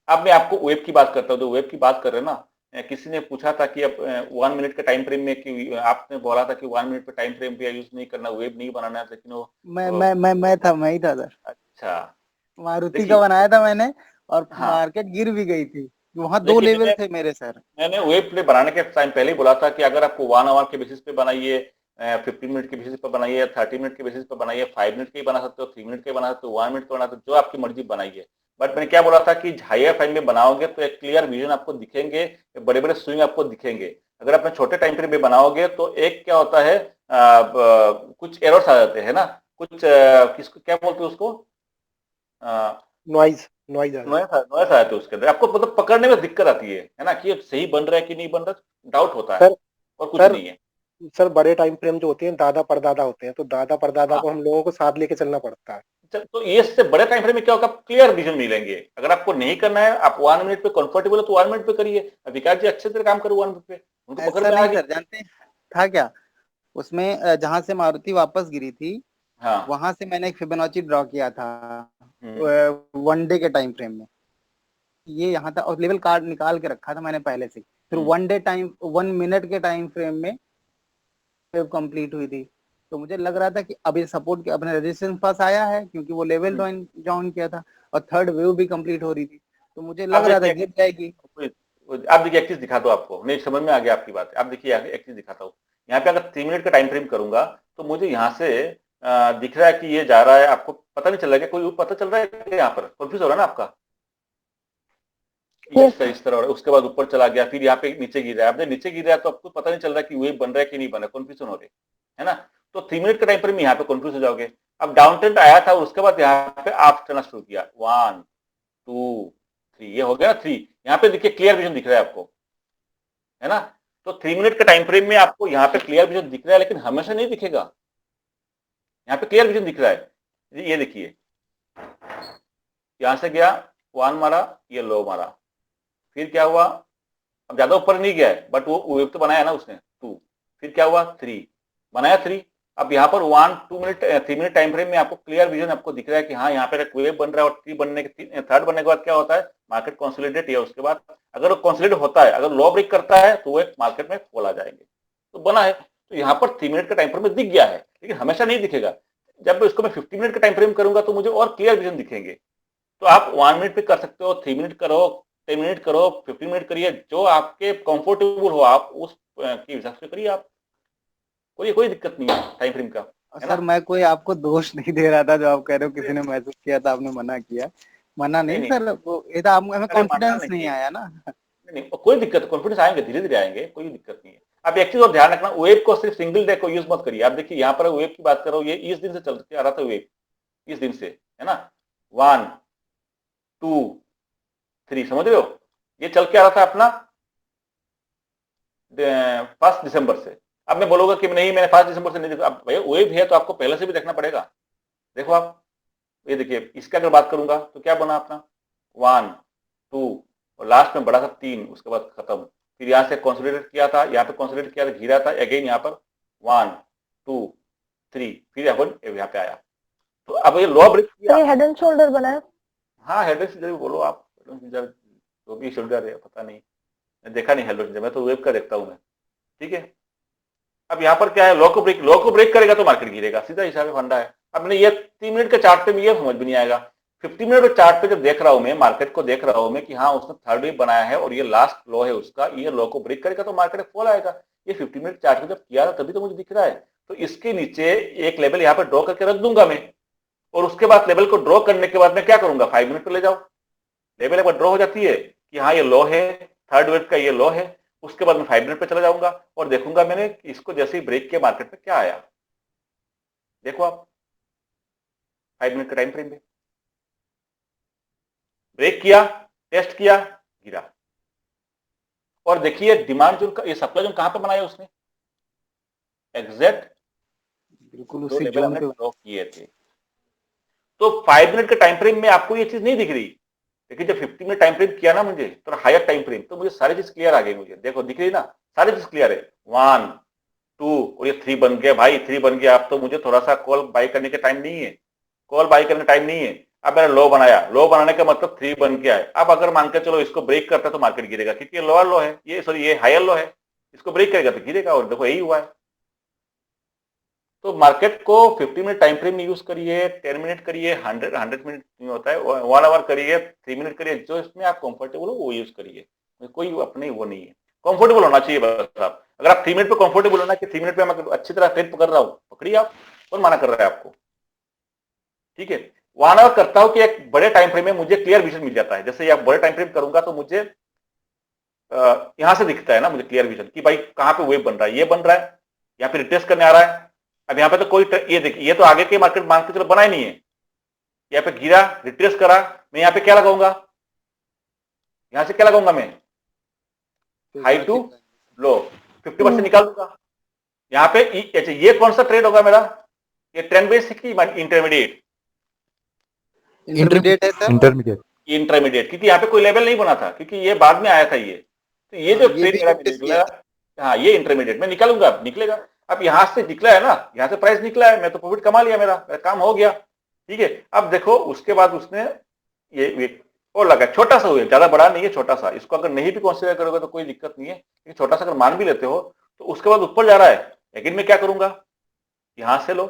अब मैं आपको वेब की बात करता हूँ। तो वेब की बात कर रहे हैं ना, किसी ने पूछा था कि अब 1 मिनट के टाइम फ्रेम में, कि आपने बोला था कि 1 मिनट पे टाइम फ्रेम पे यूज नहीं करना, वेब नहीं बनाना है, लेकिन वो मैं ही था सर। अच्छा, मारुति का बनाया था मैंने, और मार्केट गिर भी गई थी, वहाँ 2 लेवल थे मेरे सर। मैंने वेब प्ले बनाने के टाइम पहले ही बोला था कि अगर आपको 1 आवर के बेसिस पे बनाइए, 15 मिनट के बेसिस पे बनाइए, 30 मिनट के बेसिस पे बनाइए, 5 मिनट के ही बना सकते हो, 3 मिनट के बना सकते हो, 1 मिनट के बना सकते हो, जो आपकी मर्जी बनाइए। बट मैंने क्या बोला था कि हायर टाइम में बनाओगे तो एक क्लियर विजन आपको दिखेंगे, बड़े बड़े स्विंग आपको दिखेंगे। अगर अपने छोटे टाइम फ्रेम में बनाओगे तो एक क्या होता है, कुछ एरर्स आ जाते हैं ना, कुछ किसको क्या बोलते हैं उसको, नॉइज आ जाते उसके अंदर, आपको मतलब पकड़ने में दिक्कत आती है ना, कि सही बन रहा है कि नहीं बन रहा, डाउट होता है और कुछ नहीं है। सर बड़े टाइम फ्रेम जो होते हैं दादा परदादा होते हैं, तो दादा परदादा को हम लोगों को साथ लेके चलना पड़ता है। तो ये से बड़े टाइम फ्रेम में क्या होगा, क्लियर विजन मिलेंगे। अगर आपको नहीं करना है, आप 1 मिनट पे कंफर्टेबल है तो 1 मिनट पे करिए। विकास जी अच्छे तरह काम करो 1 मिनट पे, उनको पकड़ में आ गई। जानते हैं था क्या उसमें, जहां से मारुति वापस गिरी थी, वहां से मैंने एक फिबोनाची ड्रॉ किया था 1 डे के टाइम फ्रेम में। ये यहाँ था और लेवल कार्ड निकाल के रखा था मैंने पहले से। फिर 1 मिनट के टाइम फ्रेम में वेव कंप्लीट हुई थी, तो मुझे लग रहा था कि अभी सपोर्ट के अपने रेजिस्टेंस पास आया है, क्योंकि वो लेवल जॉइन किया था और थर्ड वेव भी कंप्लीट हो रही थी, तो मुझे लग रहा था गिर जाएगी। आप देखिए एक चीज दिखाता हूँ आपको, नहीं समझ में आ गया आपकी बात। आप देखिए एक चीज दिखाता हूँ, यहाँ पे अगर 3 मिनट का टाइम फ्रेम करूंगा तो मुझे यहाँ से दिख रहा है कि ये जा रहा है, आपको पता नहीं चल रहा है, कोई पता चल रहा है यहाँ पर कंफ्यूज हो रहा है ना आपका? इस तरह, उसके बाद ऊपर चला गया, फिर यहाँ पे नीचे गिर रहा है। आपने नीचे गिर रहा है तो आपको पता नहीं चल रहा कि वेव बन रहा है कि नहीं बन रहा, कंफ्यूजन हो रही है ना। तो 3 मिनट के टाइम फ्रेम में यहाँ पे कंफ्यूज हो जाओगे। अब डाउन ट्रेंड आया था, उसके बाद यहाँ पे आप चलना शुरू किया, 1 2 3, ये हो गया ना 3। यहाँ पे देखिए क्लियर विजन दिख रहा है आपको, है ना। तो 3 मिनट के टाइम फ्रेम में आपको यहाँ पे क्लियर विजन दिख रहा है, लेकिन हमेशा नहीं दिखेगा। यहाँ पे क्लियर विजन दिख रहा है, ये देखिए यहां से गया 1 मारा, ये लो मारा, फिर क्या हुआ, अब ज्यादा ऊपर नहीं गया है बट वो वेव तो बनाया ना उसने 2, फिर क्या हुआ 3 बनाया 3। अब यहाँ पर 1-2 मिनट 3 मिनट टाइम फ्रेम में आपको क्लियर विजन आपको दिख रहा है कि हाँ यहाँ पे वेव बन रहा है, और 3 बनने के थर्ड बनने के बाद क्या होता है, मार्केट कंसोलिडेट है। उसके बाद अगर वो कंसोलिडेट होता है, अगर लो ब्रेक करता है तो वो मार्केट में फॉल आ जाएंगे, तो बना है। तो यहाँ पर 3 मिनट का टाइम फ्रेम में दिख गया है, लेकिन हमेशा नहीं दिखेगा। जब इसको मैं 50 मिनट का टाइम फ्रेम करूंगा तो मुझे और क्लियर विजन दिखेंगे। तो आप 1 मिनट पे कर सकते हो, 3 मिनट करो, 10 मिनट करो, 15 मिनट करिए, जो आपके कंफर्टेबल हो आप उस के हिसाब से करिए। आप कोई दिक्कत नहीं है टाइम फ्रेम का। सर मैं कोई आपको दोष नहीं दे रहा था, जो आप कह रहे हो किसी ने मैसेज किया था आपने मना किया, मना नहीं सर, वो ये तो आप हमें कॉन्फिडेंस नहीं आया ना। नहीं, कोई दिक्कत, कॉन्फिडेंस आएंगे, धीरे धीरे आएंगे, कोई दिक्कत नहीं है। आप एक चीज और ध्यान रखना, वेव को सिर्फ सिंगल डे को यूज मत करिए। आप देखिए यहाँ पर वेव की बात करो, ये इस दिन से चलते आ रहा था वेव, इस दिन से, है ना, 1 2 3, समझ रहे हो, ये चल के आ रहा था अपना 1 दिसंबर से। अब मैं बोलूंगा कि नहीं मैंने 5 दिसंबर से नहीं देखा, अब भैया वेव है तो आपको पहले से भी देखना पड़ेगा। देखो आप, ये देखिए इसका अगर बात करूंगा तो क्या बना अपना 1 2 और लास्ट में बड़ा था 3, उसके बाद खत्म। फिर यहाँ से कंसोलिडेट किया था, यहाँ पे कंसोलिडेट किया था, घिरा था, अगेन यहाँ पर 1 2 3, फिर यहाँ पे आया। तो अब ये लो ब्रेक किया, हेड एंड शोल्डर बनाया। हाँ हेड एंड शोल्डर बोलो आप, जो भी शोल्डर है पता नहीं, मैं देखा नहीं हेड एंड शोल्डर, मैं तो वेब का देखता हूँ मैं, ठीक है। अब यहाँ पर क्या है, लो को ब्रेक करेगा तो मार्केट गिरेगा, सीधा हिसाब है, फंडा है। अब मैंने ये 3 मिनट के चार्ट पे भी ये समझ भी नहीं आएगा। 50 मिनट के चार्ट पे जब देख रहा हूं मैं, मार्केट को देख रहा हूं मैं कि हाँ उसने थर्ड वेव बनाया है और ये लास्ट लो है उसका, ये लो को ब्रेक करेगा तो मार्केट फॉल आएगा। ये 50 मिनट चार्ट पे जब किया था तभी तो मुझे दिख रहा है। तो इसके नीचे एक लेवल यहाँ पर ड्रॉ करके रख दूंगा मैं, और उसके बाद लेवल को ड्रॉ करने के बाद मैं क्या करूंगा, 5 मिनट पे ले जाओ। लेवल एक बार ड्रॉ हो जाती है कि हाँ ये लो है, थर्ड वेव का ये लो है, उसके बाद मैं 5 मिनट पे चला जाऊंगा और देखूंगा मैंने इसको जैसे ही ब्रेक किया मार्केट में क्या आया। देखो आप 5 मिनट के टाइम फ्रेम में ब्रेक किया, टेस्ट किया, गिरा। और देखिए डिमांड जोन का, ये सप्लाई जोन कहां पे बनाया उसने, एग्जैक्ट बिल्कुल दो उसी लेवल जोन हमने पे ड्रॉ किए थे। तो 5 मिनट के टाइम फ्रेम में आपको ये चीज नहीं दिख रही, लेकिन जब 50 मिनट टाइम फ्रेम किया ना मुझे, तो हायर टाइम फ्रेम, तो मुझे सारी चीज क्लियर आ गई। मुझे देखो दिख रही ना, सारी चीज क्लियर है, 1 2 और ये 3 बन गया भाई, 3 बन गया। अब तो मुझे थोड़ा सा कॉल बाई करने के टाइम नहीं है, कॉल बाई करने टाइम नहीं है। अब मैंने लो बनाया, लो बनाने का मतलब 3 बन गया है। अब अगर मान के चलो इसको ब्रेक करता तो मार्केट गिरेगा, क्योंकि ये लोअर लो है, ये सॉरी ये हायर लो है, इसको ब्रेक करेगा तो गिरेगा, और देखो यही हुआ है। तो मार्केट को 50 मिनट टाइम फ्रेम में यूज करिए, 10 मिनट करिए, 100 मिनट नहीं होता है, 1 आवर करिए, 3 मिनट करिए, जो इसमें आप कंफर्टेबल हो वो यूज करिए, कोई अपने वो नहीं है। कंफर्टेबल होना चाहिए बस। आप अगर आप 3 मिनट पे कंफर्टेबल होना कि 3 मिनट पे मैं अच्छी तरह ट्रेड पकड़ रहा हूँ, पकड़िए आप, कौन मना कर रहा है आपको, ठीक है। 1 आवर करता हूँ कि एक बड़े टाइम फ्रेम में मुझे क्लियर विजन मिल जाता है। जैसे ये बड़े टाइम फ्रेम करूंगा तो मुझे यहां से दिखता है ना मुझे क्लियर विजन कि भाई कहां पे वेव बन रहा है, ये बन रहा है, यहाँ पे रिटेस्ट करने आ रहा है। अब यहाँ पे तो कोई ये देखिए, ये तो आगे के मार्केट मान के चलो बना ही नहीं है, यहाँ पे गिरा, रिट्रेस करा, मैं यहाँ पे क्या लगाऊंगा, यहां से क्या लगाऊंगा मैं, हाई टू लो, 50% निकाल दूंगा। यहाँ पे अच्छा ये कौन सा ट्रेड होगा मेरा, ये ट्रेंड बेस की इंटरमीडिएट, इंटरमीडिएट है सर, इंटरमीडिएट, क्योंकि यहाँ पे कोई लेवल नहीं बना था, क्योंकि ये बाद में आया था ये। तो ये जो ट्रेड मेरा निकला, हाँ ये इंटरमीडिएट में निकालूंगा, निकलेगा। अब यहां से निकला है ना, यहां से प्राइस निकला है, मैं तो प्रॉफिट कमा लिया, मेरा काम हो गया, ठीक है। अब देखो उसके बाद उसने ये और लगा, छोटा सा हुआ, ज्यादा बड़ा नहीं है, छोटा सा। इसको अगर नहीं भी कंसीडर करोगे तो कोई दिक्कत नहीं है, लेकिन छोटा सा अगर मान भी लेते हो तो उसके बाद ऊपर जा रहा है, लेकिन मैं क्या करूंगा, यहां से लो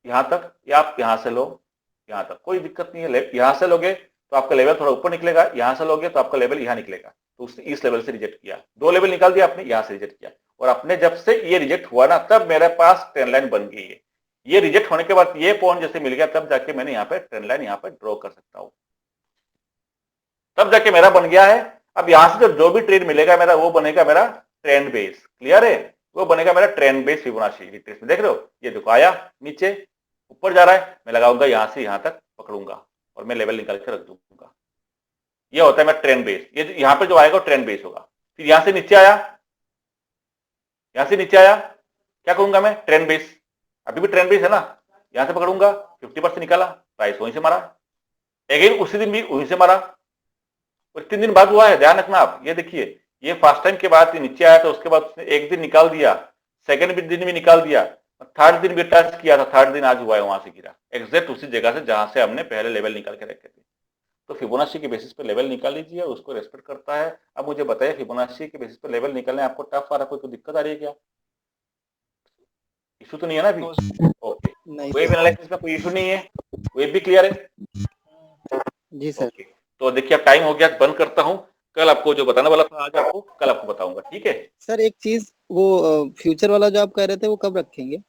यहां तक, या आप यहां से लो यहां तक, कोई दिक्कत नहीं है। यहां से लोगे तो आपका लेवल थोड़ा ऊपर निकलेगा, यहां से लोगे तो आपका लेवल यहां निकलेगा। तो उसने इस लेवल से रिजेक्ट किया, 2 लेवल निकाल दिया आपने, यहां से रिजेक्ट किया, और अपने जब से ये रिजेक्ट हुआ ना तब मेरे पास ट्रेंड लाइन बन गई है। ये रिजेक्ट होने के बाद ये पॉइंट जैसे मिल गया, तब जाके मैंने यहाँ पे ट्रेंड लाइन यहाँ पे ड्रॉ कर सकता हूँ, तब जाके मेरा बन गया है। अब यहां से जो भी ट्रेड मिलेगा मेरा, वो बनेगा मेरा ट्रेंड बेस, क्लियर है, वो बनेगा मेरा ट्रेंड बेस फिबोनाची रिट्रेस में। देख रहे हो ये देखो आया, नीचे ऊपर जा रहा है, मैं लगाऊंगा यहां से यहां तक पकड़ूंगा और मैं लेवल निकाल के रख दूंगा। ये होता है मैं ट्रेंड बेस, ये यहाँ पे जो आएगा वो ट्रेंड बेस होगा। फिर यहां से नीचे आया, यहां से नीचे आया, क्या करूंगा मैं, ट्रेंड बेस, अभी भी ट्रेंड बेस है ना, यहां से पकड़ूंगा, 50% निकाला, प्राइस वहीं से मारा, अगेन उसी दिन भी वहीं से मारा, और 3 दिन बाद हुआ है, ध्यान रखना आप। ये देखिए, ये फर्स्ट टाइम के बाद नीचे आया तो उसके बाद उसने एक दिन निकाल दिया, सेकंड दिन भी निकाल दिया, थर्ड दिन भी टच किया था, थर्ड दिन आज हुआ है, वहां से गिरा एग्जैक्ट उसी जगह से जहां से हमने पहले लेवल निकाल के रखे थे। तो फिबोनाची के बेसिस पे लेवल निकाल लीजिए, उसको रेस्पेक्ट करता है। अब मुझे बताइए, फिबोनाची के बेसिस पे लेवल निकालने आपको टफ आ रहा, कोई दिक्कत आ रही है क्या? इशू तो नहीं है ना अभी? ओके, वेव एनालिसिस में कोई इशू नहीं है, वेव भी क्लियर है जी सर। ओके, तो देखिए अब टाइम हो गया, बंद करता हूँ। कल आपको जो बताने वाला था आज आपको कल आपको बताऊंगा, ठीक है सर? एक चीज, वो फ्यूचर वाला जो आप कह रहे थे वो कब रखेंगे?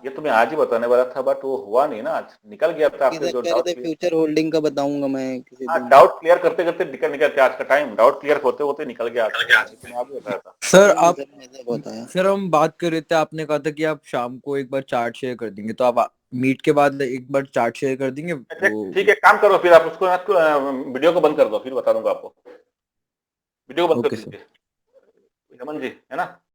ये तो मैं आज ही बताने वाला था, बट वो हुआ नहीं ना, आज निकल गया था आपके जो कह रहे डाउट थे फ्यूचर होल्डिंग का बताऊंगा मैं किसी दिन। डाउट क्लियर करते करते निकल गया आज का टाइम, डाउट क्लियर होते होते निकल गया आज मैं आपको बताया था। सर आप बताया सर, हम बात कर रहे थे, आपने कहा था कि आप शाम को एक बार चार्ट शेयर कर देंगे, तो आप मीट के बाद एक बार चार्ट शेयर कर देंगे? ठीक है, काम करो फिर आप उसको वीडियो को बंद कर दो, फिर बता दूंगा आपको, वीडियो को बंद कर दीजिए, समझ जी, है ना।